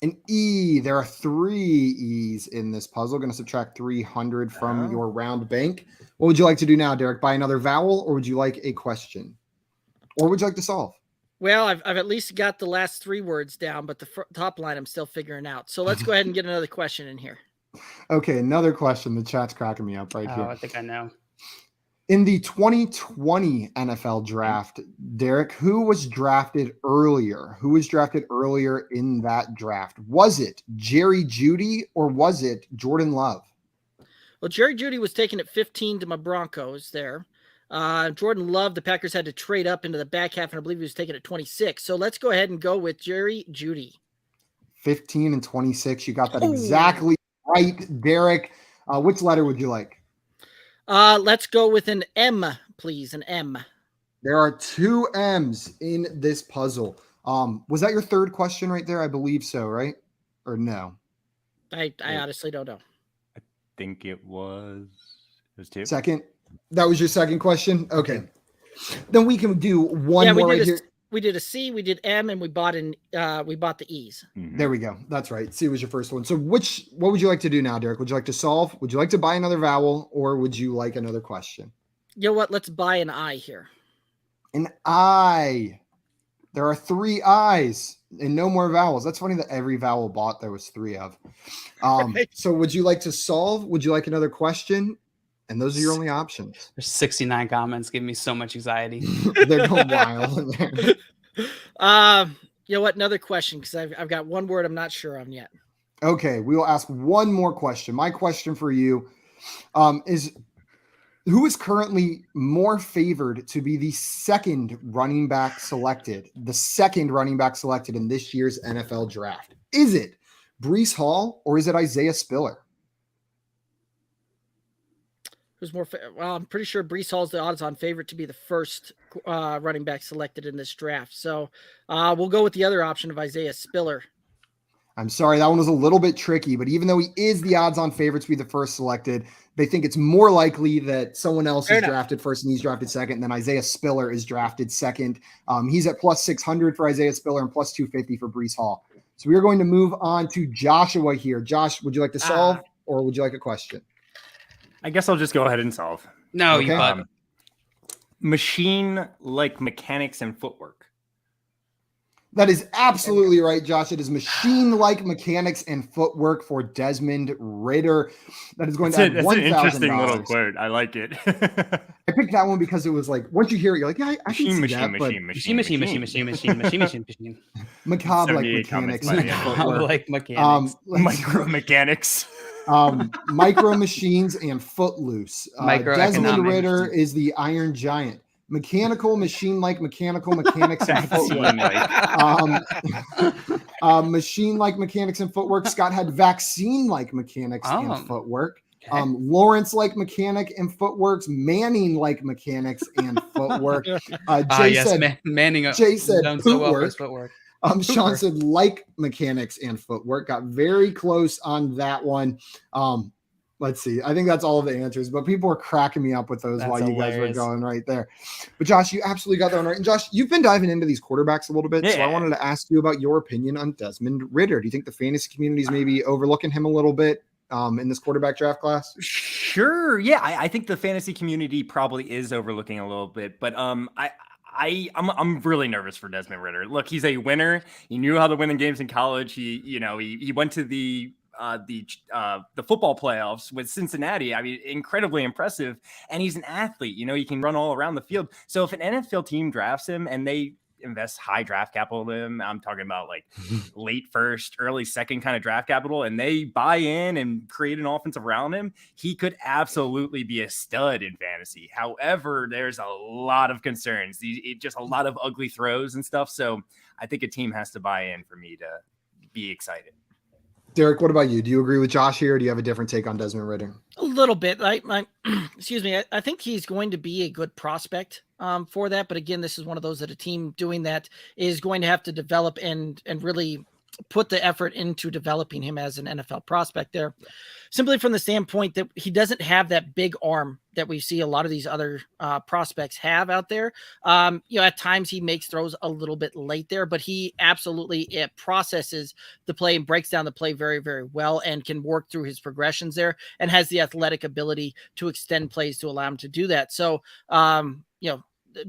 An E. There are 3 E's in this puzzle. Going to subtract 300 from your round bank. What would you like to do now, Derek? Buy another vowel or would you like a question? Or would you like to solve? Well, I've at least got the last 3 words down, but the top line I'm still figuring out. So let's go ahead and get another question in here. Okay, another question. The chat's cracking me up here. I think I know. In the 2020 NFL draft, Derek, who was drafted earlier? Who was drafted earlier in that draft? Was it Jerry Jeudy or was it Jordan Love? Well, Jerry Jeudy was taken at 15 to my Broncos there. Jordan Love, the Packers had to trade up into the back half, and I believe he was taken at 26. So let's go ahead and go with Jerry Jeudy. 15 and 26. You got that exactly right, Derek. Which letter would you like? Let's go with an M, please. An M. There are 2 M's in this puzzle. Was that your third question right there? I believe so, right? Or no? I honestly don't know. I think it was 2. Second? That was your second question? Okay. Then we can do one more right here. We did a C, we did M, and we bought the E's. Mm-hmm. There we go. That's right. C was your first one. So what would you like to do now, Derek? Would you like to solve? Would you like to buy another vowel or would you like another question? You know what? Let's buy an I here. An I. There are 3 I's and no more vowels. That's funny that every vowel bought there was 3 of. Right. So would you like to solve? Would you like another question? And those are your only options. There's 69 comments giving me so much anxiety. They're going wild in there. You know what? Another question, because I've got one word I'm not sure on yet. Okay, we will ask one more question. My question for you is, who is currently more favored to be the second running back selected in this year's NFL draft? Is it Breece Hall or is it Isaiah Spiller? Who's more? Well, I'm pretty sure Breece Hall's the odds-on favorite to be the first running back selected in this draft. So we'll go with the other option of Isaiah Spiller. I'm sorry, that one was a little bit tricky, but even though he is the odds-on favorite to be the first selected, they think it's more likely that someone else is drafted first and he's drafted second, and then Isaiah Spiller is drafted second. He's at plus 600 for Isaiah Spiller and plus 250 for Breece Hall. So we are going to move on to Joshua here. Josh, would you like to solve or would you like a question? I guess I'll just go ahead and solve. No, okay. You machine-like mechanics and footwork. That is absolutely right, Josh. It is machine-like mechanics and footwork for Desmond Ridder. That is going to add $1,000. That's an interesting little quote. I like it. I picked that one because it was like, once you hear it, you're like, yeah, I can see that. Machine. Macabre-like mechanics. Macabre-like mechanics. Micro mechanics. Micro machines and footloose. Desmond Ridder is the Iron Giant. Mechanical, machine-like mechanics and footwork. Machine-like mechanics and footwork. Scott had vaccine-like mechanics and footwork. Lawrence-like mechanic and footworks. Manning-like mechanics and footwork. Jay said footwork. Sean said like mechanics and footwork. Got very close on that one. Let's see. I think that's all of the answers, but people were cracking me up with those while you guys were going right there. But Josh, you absolutely got that one right. And Josh, you've been diving into these quarterbacks a little bit. So I wanted to ask you about your opinion on Desmond Ridder. Do you think the fantasy community is maybe overlooking him a little bit in this quarterback draft class? Sure. Yeah. I think the fantasy community probably is overlooking a little bit, but I'm really nervous for Desmond Ridder. Look, he's a winner. He knew how to win in games in college. He went to the football playoffs with Cincinnati. I mean, incredibly impressive. And he's an athlete, he can run all around the field. So if an NFL team drafts him and they invest high draft capital in him, I'm talking about like late first, early second kind of draft capital, and they buy in and create an offense around him, he could absolutely be a stud in fantasy. However, there's a lot of concerns, just a lot of ugly throws and stuff. So I think a team has to buy in for me to be excited. Derek, what about you? Do you agree with Josh here? Or do you have a different take on Desmond Ridder? A little bit. Excuse me. I think he's going to be a good prospect for that. But again, this is one of those that a team doing that is going to have to develop and really put the effort into developing him as an NFL prospect there, simply from the standpoint that he doesn't have that big arm that we see a lot of these other prospects have out there. At times he makes throws a little bit late there, but he absolutely processes the play and breaks down the play very, very well and can work through his progressions there and has the athletic ability to extend plays to allow him to do that. So,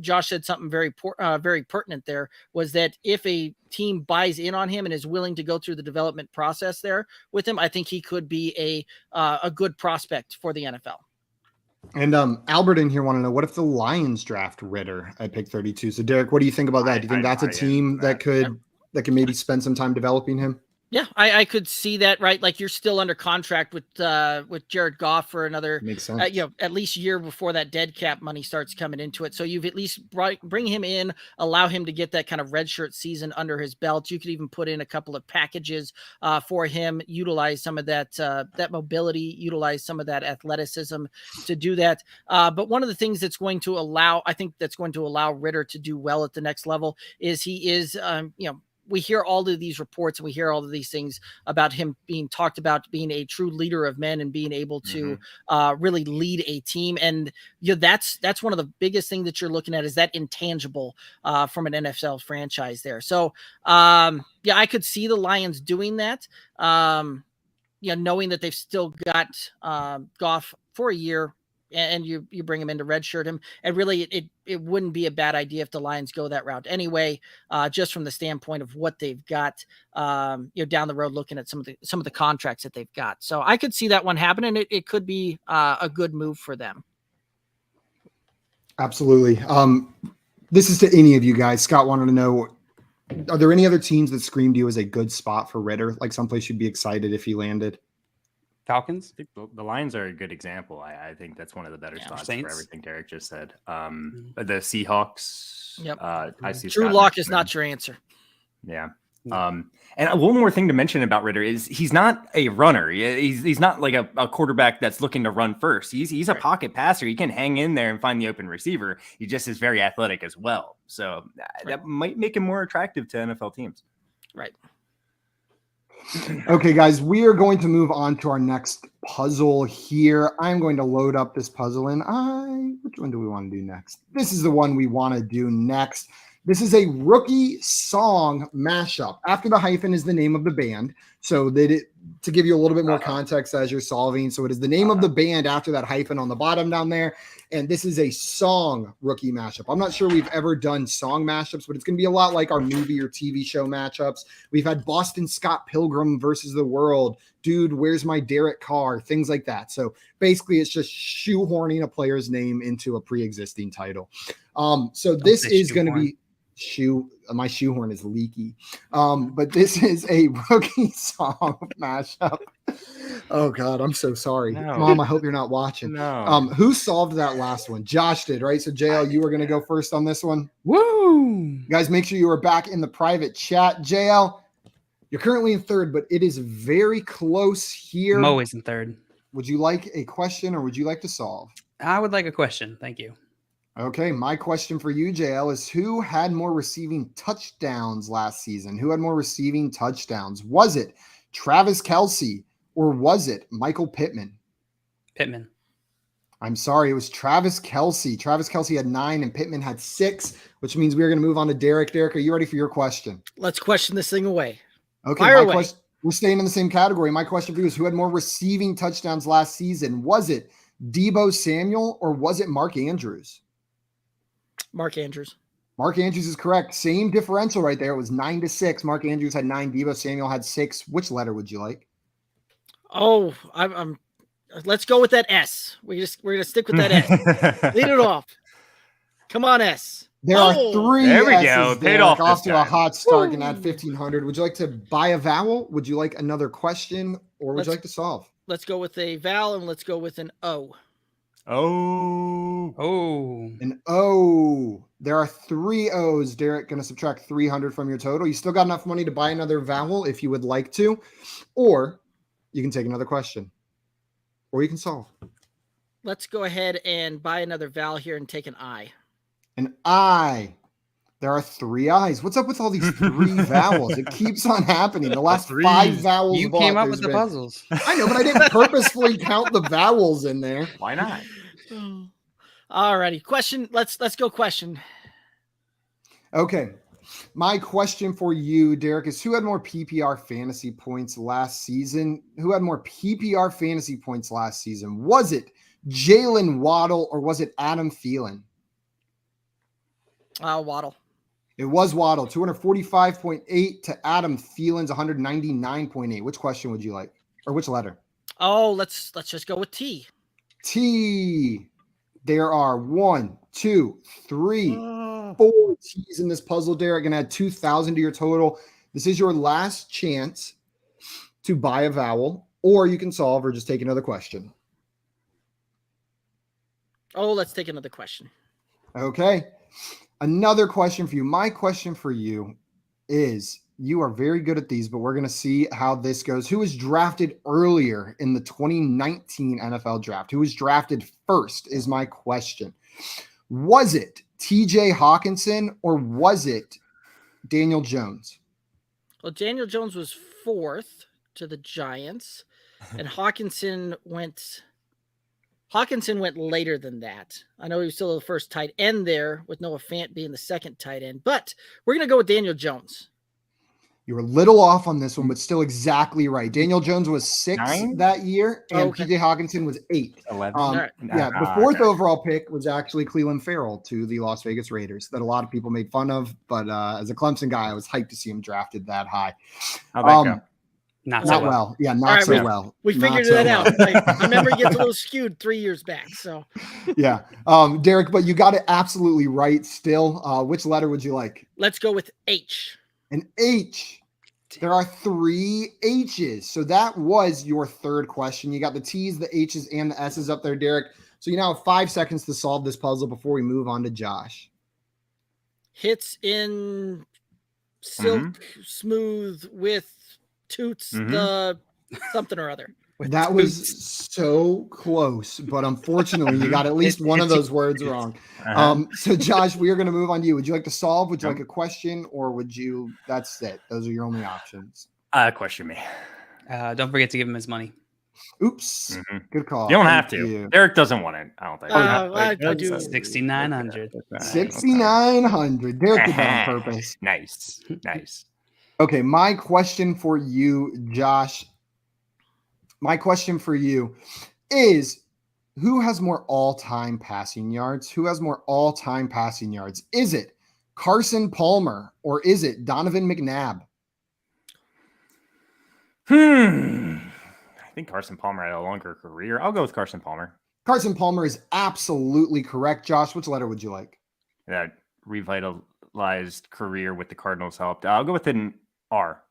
Josh said something very pertinent there, was that if a team buys in on him and is willing to go through the development process there with him, I think he could be a good prospect for the NFL. And Albert in here want to know, what if the Lions draft Ridder at pick 32? So Derek, what do you think about that? Do you think that's a team that can maybe spend some time developing him? Yeah, I could see that, right? Like you're still under contract with Jared Goff for another, at least year before that dead cap money starts coming into it. So you've at least bring him in, allow him to get that kind of redshirt season under his belt. You could even put in a couple of packages for him, utilize some of that mobility, utilize some of that athleticism to do that. But one of the things that's going to allow Ridder to do well at the next level is he is, we hear all of these reports and we hear all of these things about him being talked about being a true leader of men and being able to really lead a team. And that's one of the biggest things that you're looking at, is that intangible from an NFL franchise there. So I could see the Lions doing that. Knowing that they've still got Goff for a year, and you bring him in to redshirt him, and really it wouldn't be a bad idea if the Lions go that route anyway, just from the standpoint of what they've got, down the road, looking at some of the contracts that they've got. So I could see that one happening. It could be a good move for them. Absolutely. This is to any of you guys. Scott wanted to know, are there any other teams that screamed to you as a good spot for Ridder? Like someplace you'd be excited if he landed? Falcons? I think the Lions are a good example. I think that's one of the better spots for everything Derek just said. The Seahawks. Yep. I see Drew Lock is not your answer. Yeah. And one more thing to mention about Ritter is he's not a runner. He's not like a quarterback that's looking to run first. He's a pocket passer. He can hang in there and find the open receiver. He just is very athletic as well. So that might make him more attractive to NFL teams. Right. Okay, guys, we are going to move on to our next puzzle here. I'm going to load up this puzzle and which one do we want to do next? This is the one we want to do next. This is a rookie song mashup. After the hyphen is the name of the band. So to give you a little bit more context as you're solving. So it is the name of the band after that hyphen on the bottom down there. And this is a song rookie mashup. I'm not sure we've ever done song mashups, but it's going to be a lot like our movie or TV show matchups. We've had Boston Scott Pilgrim versus the World. Dude, where's my Derek Carr? Things like that. So basically it's just shoehorning a player's name into a pre-existing title. So this is going to be my shoehorn is leaky. But this is a rookie song mashup. Oh God, I'm so sorry. No. Mom, I hope you're not watching. No. Who solved that last one? Josh did, right? So JL, you were going to go first on this one. Woo! Guys, make sure you are back in the private chat. JL, you're currently in third, but it is very close here. I'm always in third. Would you like a question or would you like to solve? I would like a question. Thank you. Okay, my question for you, JL, is who had more receiving touchdowns last season? Who had more receiving touchdowns? Was it Travis Kelce or was it Michael Pittman? Pittman. I'm sorry, it was Travis Kelce. Travis Kelce had 9 and Pittman had 6, which means we're going to move on to Derek. Derek, are you ready for your question? Let's question this thing away. Okay, we're staying in the same category. My question for you is who had more receiving touchdowns last season? Was it Deebo Samuel or was it Mark Andrews? Mark Andrews. Mark Andrews is correct. Same differential right there. It was 9-6. Mark Andrews had 9. Deebo Samuel had 6. Which letter would you like? Oh, I'm let's go with that S. We're gonna stick with that S. Lead it off. Come on, S. There are 3 there we S's. go. Paid off to a hot start and add 1,500. Would you like to buy a vowel? Would you like another question or would you like to solve? Let's go with a vowel and let's go with an O. Oh. An O. There are 3 O's. Derek, going to subtract 300 from your total. You still got enough money to buy another vowel if you would like to, or you can take another question, or you can solve. Let's go ahead and buy another vowel here and take an I. An I. There are 3 I's. What's up with all these 3 vowels? It keeps on happening. The last 5 vowels. You came up with the puzzles. I know, but I didn't purposefully count the vowels in there. Why not? All righty. Question. Let's go question. Okay. My question for you, Derek, is who had more PPR fantasy points last season? Who had more PPR fantasy points last season? Was it Jalen Waddle or was it Adam Thielen? Waddle. It was Waddle, 245.8 to Adam Thielen's 199.8. Which question would you like? Or which letter? Oh, let's just go with T. T. There are 1, 2, 3, 4 T's in this puzzle, Derek. Gonna add 2,000 to your total. This is your last chance to buy a vowel, or you can solve or just take another question. Oh, let's take another question. Okay. Another question for you. My question for you is, you are very good at these, but we're going to see how this goes. Who was drafted earlier in the 2019 NFL draft? Who was drafted first is my question. Was it TJ Hawkinson or was it Daniel Jones? Well, Daniel Jones was 4th to the Giants, and Hawkinson went later than that. I know he was still the first tight end there, with Noah Fant being the second tight end, but we're going to go with Daniel Jones. You were a little off on this one, but still exactly right. Daniel Jones was 6 that year, and TJ Hawkinson was 8. 11. Yeah, the 4th overall pick was actually Cleveland Farrell to the Las Vegas Raiders that a lot of people made fun of, but as a Clemson guy, I was hyped to see him drafted that high. How'd that go? Not so well. Yeah, not so well. We figured that out. I remember it gets a little skewed 3 years back. So, yeah, Derek, but you got it absolutely right. Still, which letter would you like? Let's go with H. An H. There are 3 H's. So that was your 3rd question. You got the T's, the H's, and the S's up there, Derek. So you now have 5 seconds to solve this puzzle before we move on to Josh. Hits in silk smooth with toots the something or other. That was so close, but unfortunately, you got at least one of those words wrong. So, Josh, we are going to move on to you. Would you like to solve? Would you like a question, or would you? That's it. Those are your only options. Question me. Don't forget to give him his money. Oops. Good call. You don't have to. Derek doesn't want it. I don't think. I do. 6,900. 6,900. Derek did that on purpose. Nice. Okay, my question for you, Josh. My question for you is, who has more all-time passing yards? Who has more all-time passing yards? Is it Carson Palmer or is it Donovan McNabb? I think Carson Palmer had a longer career. I'll go with Carson Palmer. Carson Palmer is absolutely correct. Josh, which letter would you like? That revitalized career with the Cardinals helped. I'll go with an R.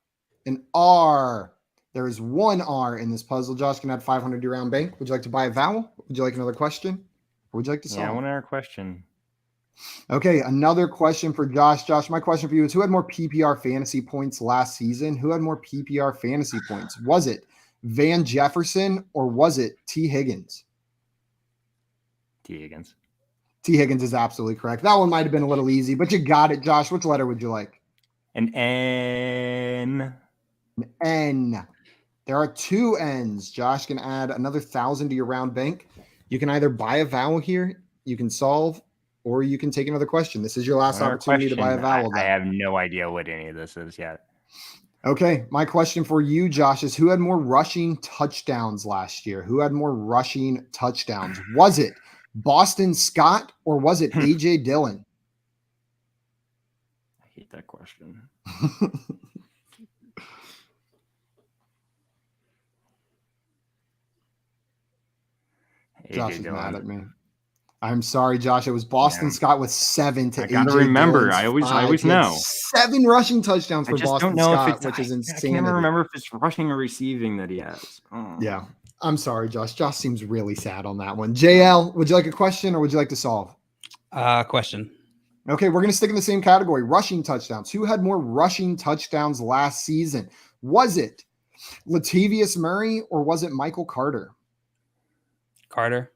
An R. There is one R in this puzzle. Josh can add 500 to your round bank. Would you like to buy a vowel? Would you like another question? Or would you like to solve? Yeah, one other question. Okay, another question for Josh. Josh, my question for you is, who had more PPR fantasy points last season? Who had more PPR fantasy points? Was it Van Jefferson or was it T. Higgins? T. Higgins. T. Higgins is absolutely correct. That one might have been a little easy, but you got it, Josh. Which letter would you like? An N. An N. There are two N's. Josh can add another 1,000 to your round bank. You can either buy a vowel here, you can solve, or you can take another question. This is your last opportunity to buy a vowel. I have no idea what any of this is yet. Okay, my question for you, Josh, is who had more rushing touchdowns last year? Who had more rushing touchdowns? Was it Boston Scott or was it A.J. Dillon? I hate that question. Josh is mad at me. I'm sorry, Josh. It was Boston Scott with 7 to 8. I gotta remember. I always know. 7 rushing touchdowns for Boston Scott, which is insane. I can't remember if it's rushing or receiving that he has. Yeah. I'm sorry, Josh. Josh seems really sad on that one. JL, would you like a question or would you like to solve? Question. Okay, we're going to stick in the same category. Rushing touchdowns. Who had more rushing touchdowns last season? Was it Latavius Murray or was it Michael Carter? Carter.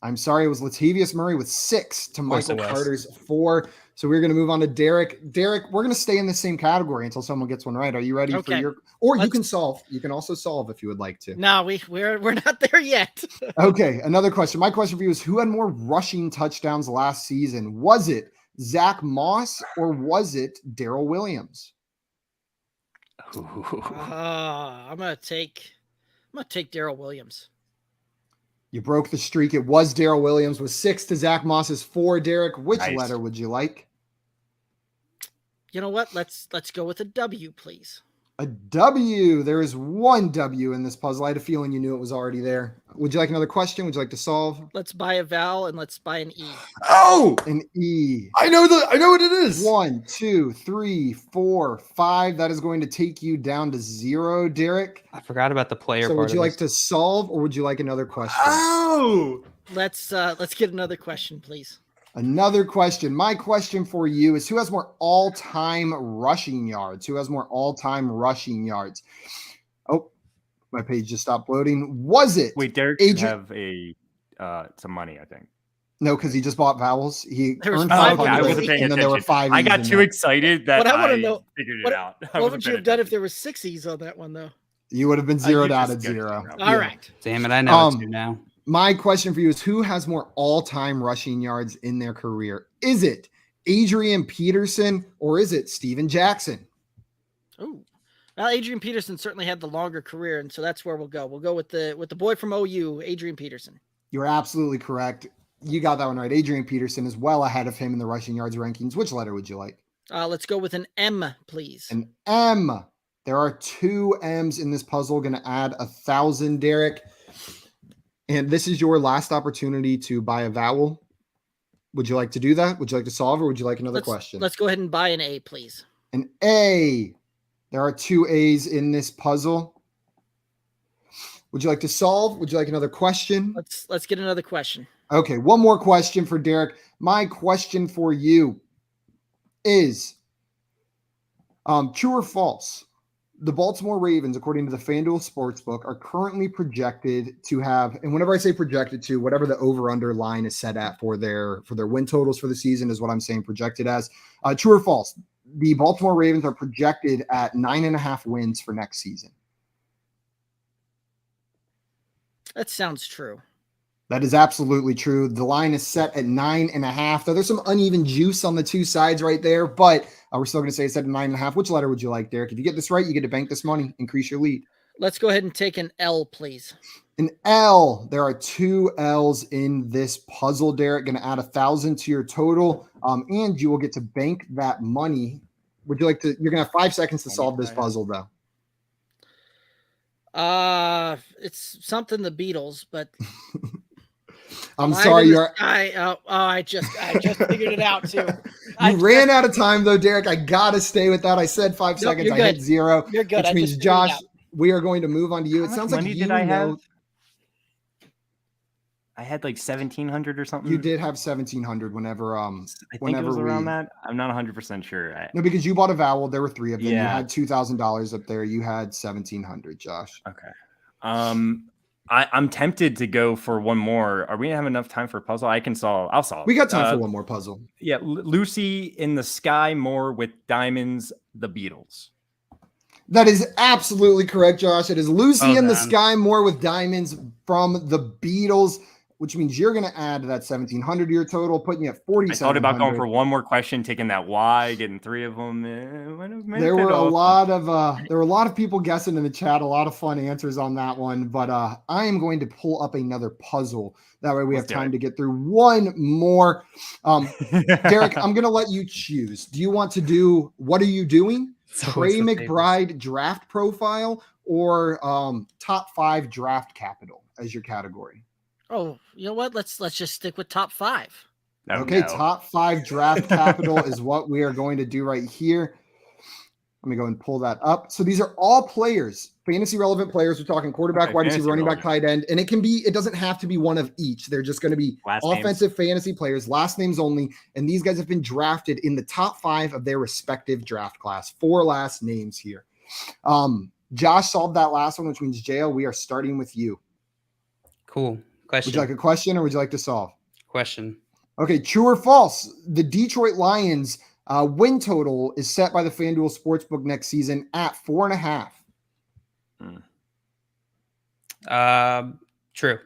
I'm sorry, it was Latavius Murray with 6 to Michael Carter's 4. So we're going to move on to Derek. Derek, we're going to stay in the same category until someone gets one right. Are you ready for your? Or you can solve. You can also solve if you would like to. No, we're not there yet. Okay, another question. My question for you is: who had more rushing touchdowns last season? Was it Zach Moss or was it Darrell Williams? I'm gonna take Darrell Williams. You broke the streak. It was Darrell Williams with 6 to Zach Moss's 4. Derek, which letter would you like? You know what? Let's go with a W, please. A W. There is one W in this puzzle. I had a feeling you knew it was already there. Would you like another question? Would you like to solve? Let's buy a vowel and let's buy an E. Oh, an E. I know what it is. 1, 2, 3, 4, 5. That is going to take you down to 0, Derek. I forgot about the player. So would you like to solve or would you like another question? Oh, let's get another question, please. Another question. My question for you is: who has more all-time rushing yards? Who has more all-time rushing yards? Oh, my page just stopped loading. Was it? Wait, Derek should have some money, I think. No, because he just bought vowels. He earned 500, I wasn't paying and then there were 5. I got too excited that I want to know. Figured it out. What would you have done if there was 6 E's on that one, though? You would have been zeroed out at 0. All right. Damn it, I know it's you now. My question for you is: who has more all-time rushing yards in their career? Is it Adrian Peterson or is it Steven Jackson? Oh, well, Adrian Peterson certainly had the longer career, and so that's where we'll go. We'll go with the boy from OU, Adrian Peterson. You're absolutely correct. You got that one right. Adrian Peterson is well ahead of him in the rushing yards rankings. Which letter would you like? Let's go with an M, please. An M. There are 2 M's in this puzzle. Going to add 1,000, Derek. And this is your last opportunity to buy a vowel. Would you like to do that? Would you like to solve or would you like another question? Let's go ahead and buy an A, please. An A. There are 2 A's in this puzzle. Would you like to solve? Would you like another question? Let's get another question. Okay, one more question for Derek. My question for you is: True or false? The Baltimore Ravens, according to the FanDuel Sportsbook, are currently projected to have, and whenever I say projected to, whatever the over-under line is set at for their win totals for the season is what I'm saying projected as. True or false? The Baltimore Ravens are projected at 9.5 wins for next season. That sounds true. That is absolutely true. The line is set at 9.5. Though there's some uneven juice on the two sides right there, but we're still going to say it's set at 9.5. Which letter would you like, Derek? If you get this right, you get to bank this money, increase your lead. Let's go ahead and take an L, please. An L. There are 2 L's in this puzzle, Derek. Going to add 1,000 to your total, and you will get to bank that money. Would you like to? You're going to have 5 seconds to solve this puzzle, though. It's something the Beatles, but I'm sorry. I just figured it out too. You ran out of time though, Derek. I gotta stay with that. I said 5 seconds. I hit 0. You're good. Which means, Josh, we are going to move on to you. It sounds like you know. I had like 1,700 or something. You did have 1,700 whenever I think it was around that. I'm not 100% sure. No, because you bought a vowel. There were 3 of them. Yeah. You had $2,000 up there. You had 1,700, Josh. Okay. I'm tempted to go for one more. Are we gonna have enough time for a puzzle? I'll solve. We got time for one more puzzle. Yeah, Lucy in the Sky More with Diamonds, the Beatles. That is absolutely correct, Josh. It is Lucy in the Sky More with Diamonds from the Beatles, which means you're going to add that 1,700 to your total, putting you at 4,700. I thought about going for one more question, taking that Y, getting 3 of them. There were a lot of people guessing in the chat, a lot of fun answers on that one. But I am going to pull up another puzzle. That way we have time to get through one more. Derek, I'm going to let you choose. Do you want to do What Are You Doing? Trey McBride draft profile or top 5 draft capital as your category? Oh, you know what? Let's just stick with top 5. Okay, top 5 draft capital is what we are going to do right here. Let me go and pull that up. So these are all players, fantasy relevant players. We're talking quarterback, wide receiver, running back, tight end, and it doesn't have to be one of each. They're just going to be offensive fantasy players, last names only, and these guys have been drafted in the top 5 of their respective draft class. 4 last names here. Josh solved that last one, which means JL, we are starting with you. Cool. Question. Would you like a question or would you like to solve? Question. Okay, true or false? The Detroit Lions win total is set by the FanDuel Sportsbook next season at 4.5. True.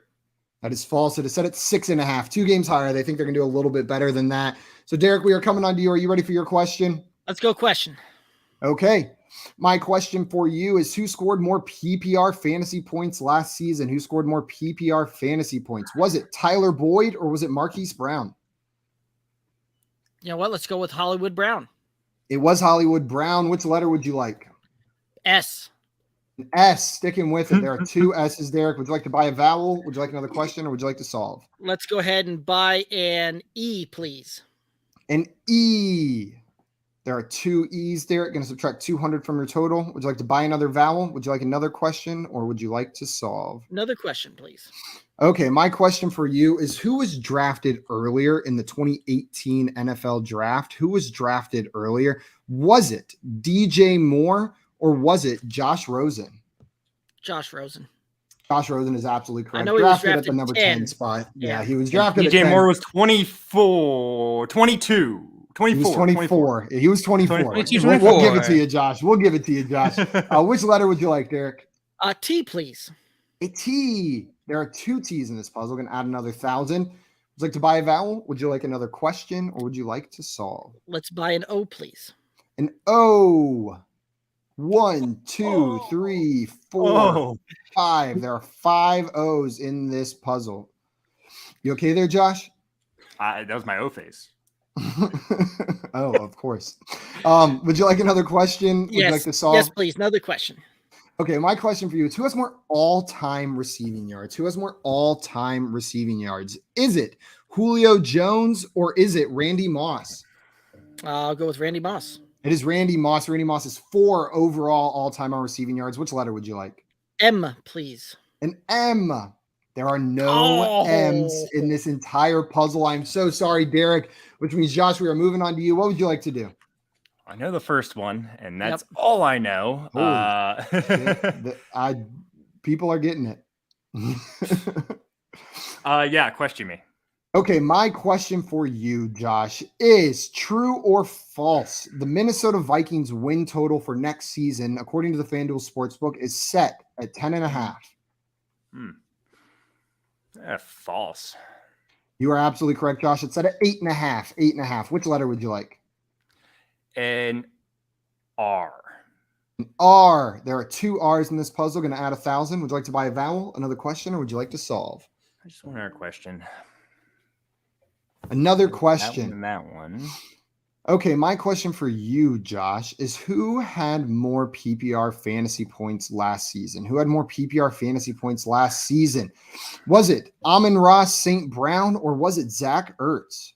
That is false. It is set at 6.5. 2 games higher. They think they're going to do a little bit better than that. So, Derek, we are coming on to you. Are you ready for your question? Let's go question. Okay. My question for you is who scored more PPR fantasy points last season? Who scored more PPR fantasy points? Was it Tyler Boyd or was it Marquise Brown? You know what? Let's go with Hollywood Brown. It was Hollywood Brown. Which letter would you like? S. An S. Sticking with it. There are 2 S's, Derek. Would you like to buy a vowel? Would you like another question or would you like to solve? Let's go ahead and buy an E, please. An E. There are 2 E's, Derek. Going to subtract 200 from your total. Would you like to buy another vowel? Would you like another question or would you like to solve? Another question, please. Okay, my question for you is who was drafted earlier in the 2018 NFL draft? Who was drafted earlier? Was it DJ Moore or was it Josh Rosen? Josh Rosen. Josh Rosen is absolutely correct. I know he was drafted at the number 10 spot. Yeah, he was drafted DJ at 10. Moore was 24, 22. 24. He was 24. He was 24. 24. We'll give it to you, Josh. We'll give it to you, Josh. Which letter would you like, Derek? T, please. A T. There are 2 T's in this puzzle. We're going to add another 1,000. Would you like to buy a vowel? Would you like another question or would you like to solve? Let's buy an O, please. An O. 1, 2, 3, 4, 5. There are 5 O's in this puzzle. You okay there, Josh? That was my O face. Oh, of course. Would you like another question? Would you like to solve? Yes, please. Another question. Okay, my question for you is who has more all-time receiving yards? Who has more all-time receiving yards? Is it Julio Jones or is it Randy Moss? I'll go with Randy Moss. It is Randy Moss. Randy Moss is 4 overall all-time on receiving yards. Which letter would you like? M, please. An M. There are no M's in this entire puzzle. I'm so sorry, Derek, which means, Josh, we are moving on to you. What would you like to do? I know the first one, and that's all I know. People are getting it. Question me. Okay, my question for you, Josh, is true or false? The Minnesota Vikings win total for next season, according to the FanDuel Sportsbook, is set at 10.5. False. You are absolutely correct, Josh. It's set at 8.5. 8.5. Which letter would you like? An R. An R. There are 2 R's in this puzzle. Going to add 1,000. Would you like to buy a vowel? Another question, or would you like to solve? I just want our question. Another question. That one. Okay, my question for you, Josh, is who had more PPR fantasy points last season? Who had more PPR fantasy points last season? Was it Amon-Ra St. Brown or was it Zach Ertz?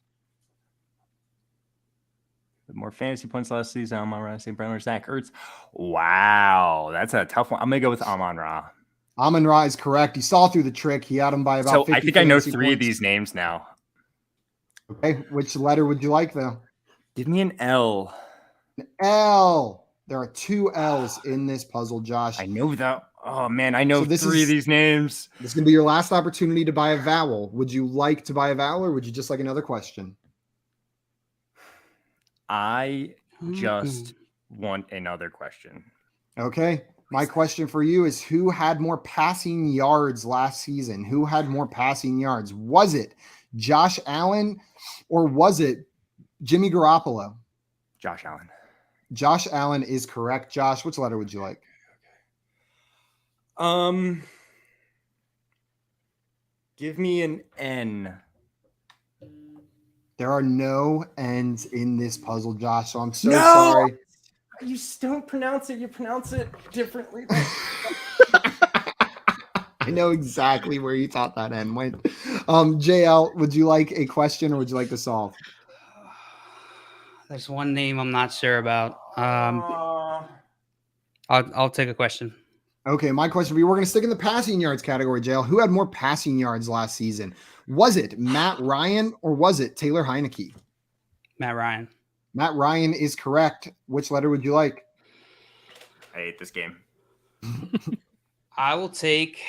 More fantasy points last season, Amon-Ra St. Brown or Zach Ertz? Wow, that's a tough one. I'm going to go with Amon-Ra. Amon-Ra is correct. He saw through the trick. He had him by about 50 I think I know 3 points. of these names now. Okay, which letter would you like, though? Give me an L. An L. There are 2 L's in this puzzle, Josh. I know that. Oh, man, I know 3 of these names. This is going to be your last opportunity to buy a vowel. Would you like to buy a vowel or would you just like another question? I just want another question. Okay. My question for you is who had more passing yards last season? Who had more passing yards? Was it Josh Allen or was it Jimmy Garoppolo? Josh Allen. Josh Allen is correct. Josh, which letter would you like? Give me an N. There are no N's in this puzzle, Josh, so I'm so sorry. You just don't pronounce it. You pronounce it differently. I know exactly where you thought that N went. JL, would you like a question or would you like to solve? There's one name I'm not sure about. I'll take a question. Okay, my question for you, we're going to stick in the passing yards category, JL. Who had more passing yards last season? Was it Matt Ryan or was it Taylor Heineke? Matt Ryan. Matt Ryan is correct. Which letter would you like? I hate this game. I will take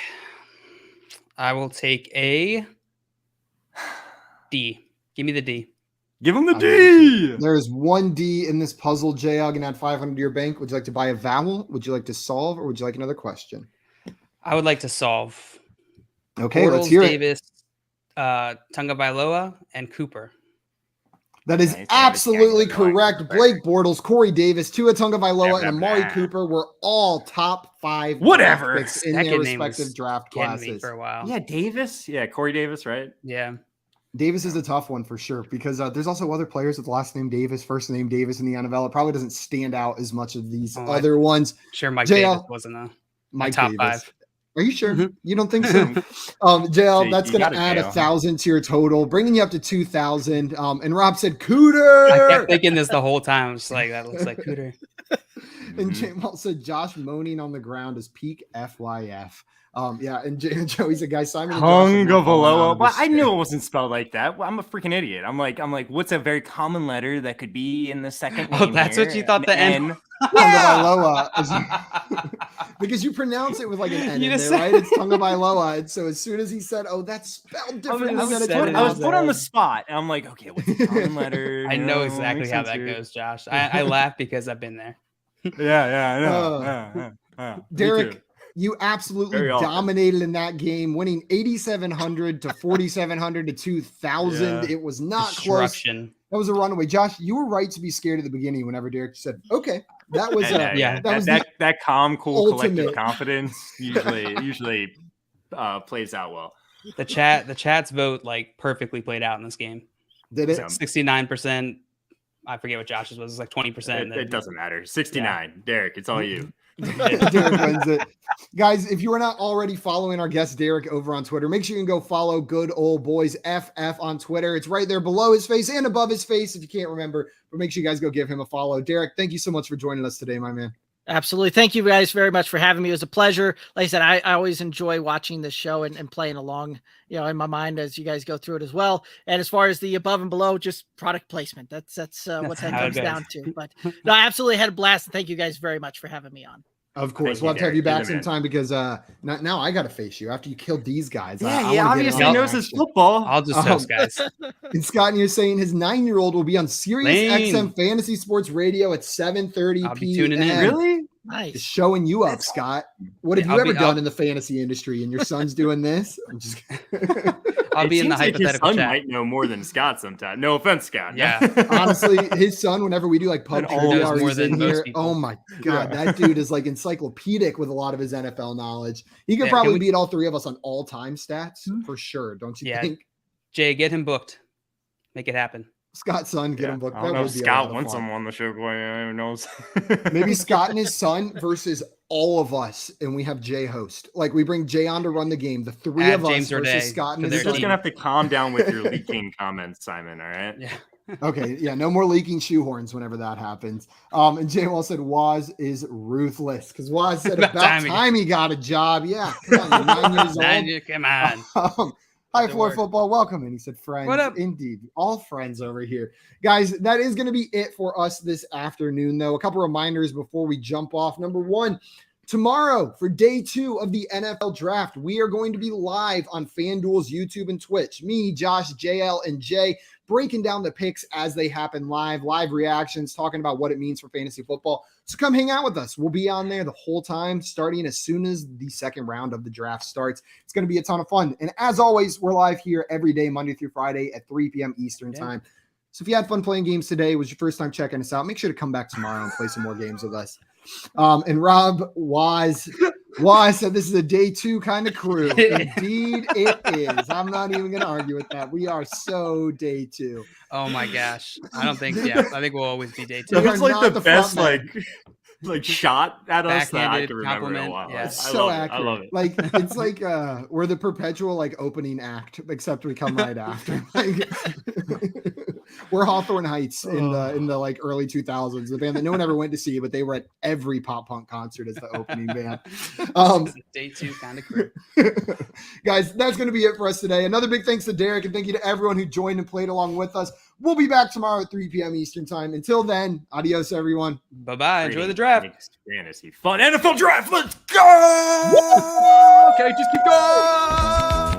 a D. Give me the D. Give him the D. There is 1 D in this puzzle, JL. I'm going to add 500 to your bank. Would you like to buy a vowel? Would you like to solve or would you like another question? I would like to solve. Okay, Bortles, let's hear Davis, Tagovailoa, and Cooper. That is absolutely correct. Blake Bortles, Corey Davis, Tua Tagovailoa, and Amari Cooper were all top 5 picks in their respective draft classes. For a while. Yeah, Davis. Yeah, Corey Davis, right? Yeah. Davis is a tough one for sure because there's also other players with the last name Davis, first name Davis in the NFL. It probably doesn't stand out as much as these other ones. Sure, Mike Davis wasn't my top Davis. 5. Are you sure? Mm-hmm. You don't think so? JL, that's going to add 1,000 to your total, bringing you up to 2,000. And Rob said, Cooter. I kept thinking this the whole time. It's like, that looks like Cooter. And Jamal said, Josh moaning on the ground is peak FYF. Yeah, and Joey's a guy, Simon. Tagovailoa. Well, I knew it wasn't spelled like that. Well, I'm a freaking idiot. I'm like, what's a very common letter that could be in the second name? Oh, that's here? what you thought the N. Tagovailoa. Because you pronounce it with like an N in there, right? It's Tagovailoa. And so as soon as he said, "Oh, that's spelled different," I was put on the spot, and I'm like, "Okay, what's the common letter?" I know exactly how that goes, Josh. I laugh because I've been there. Yeah, I know. Derek, you absolutely dominated in that game, winning 8,700 to 4,700 to 2,000. Yeah. It was not close. That was a runaway. Josh, you were right to be scared at the beginning whenever Derek said, "Okay." That was that calm, cool, collective confidence usually plays out well. The chat's vote like perfectly played out in this game. Did it? 69%. I forget what Josh's was. It was like 20%. It doesn't matter. 69. Yeah. Derek, it's all you. Derek wins it. Guys, if you are not already following our guest Derek over on Twitter, make sure you can go follow Good Old Boys FF on Twitter. It's right there below his face and above his face if you can't remember. But make sure you guys go give him a follow. Derek, thank you so much for joining us today, my man. Absolutely. Thank you guys very much for having me. It was a pleasure. Like I said, I always enjoy watching this show and playing along, in my mind as you guys go through it as well. And as far as the above and below, just product placement. That's what that comes down to. But no, I absolutely had a blast. And thank you guys very much for having me on. Of course. We'll have to have you back sometime because now I got to face you after you killed these guys. Yeah, obviously he knows his football. I'll just toast, guys. And Scott, you're saying his 9-year-old will be on Sirius XM Fantasy Sports Radio at 7:30 I'll be tuning in. Really? Nice. Just showing you up, Scott. What have you ever done in the fantasy industry? And your son's doing this? I'm just I'll be in the hypothetical his son chat. might know more than Scott sometimes. No offense, Scott. Yeah. Honestly, his son, whenever we do like pub trivia, more he's than in most here. people. Oh my God, that dude is like encyclopedic with a lot of his NFL knowledge. He could Yeah, probably beat all three of us on all-time stats for sure. Don't you think? Jay, get him booked. Make it happen. Scott's son, get him booked. I don't know if Scott wants him on the show. Who knows? Maybe Scott and his son versus all of us, and we have Jay host. Like we bring Jay on to run the game. The three of us versus Scott and his son. You're just gonna have to calm down with your leaking comments, Simon. All right? Yeah. Okay. Yeah. No more leaking shoehorns whenever that happens. And Jay Wall said Waz is ruthless because Waz said about time he got a job. Yeah. Come on, you're 9 years old. Come on. High Floor Football, welcome. And he said, friends. What up? Indeed. All friends over here. Guys, that is going to be it for us this afternoon, though. A couple reminders before we jump off. Number one, tomorrow for day 2 of the NFL draft, we are going to be live on FanDuel's YouTube and Twitch. Me, Josh, JL, and Jay breaking down the picks as they happen live reactions, talking about what it means for fantasy football. So come hang out with us. We'll be on there the whole time, starting as soon as the second round of the draft starts. It's going to be a ton of fun. And as always, we're live here every day, Monday through Friday at 3 p.m. Eastern time. So if you had fun playing games today, was your first time checking us out, make sure to come back tomorrow and play some more games with us. And Rob Wise said this is a day 2 kind of crew. Indeed, it is. I'm not even going to argue with that. We are so day 2. Oh my gosh. I think we'll always be day 2. That was like the best like shot at us that I can remember in a while. Yeah. So accurate. I love it. Like it's like we're the perpetual like opening act, except we come right after. Like we're Hawthorne Heights in the like early 2000s, the band that no one ever went to see, but they were at every pop punk concert as the opening band. Day 2 kind of crew. Guys, that's going to be it for us today. Another big thanks to Derek, and thank you to everyone who joined and played along with us. We'll be back tomorrow at 3 p.m. Eastern time. Until then, adios, everyone. Bye-bye. Enjoy the draft. Fantasy fun NFL draft. Let's go. Okay, just keep going.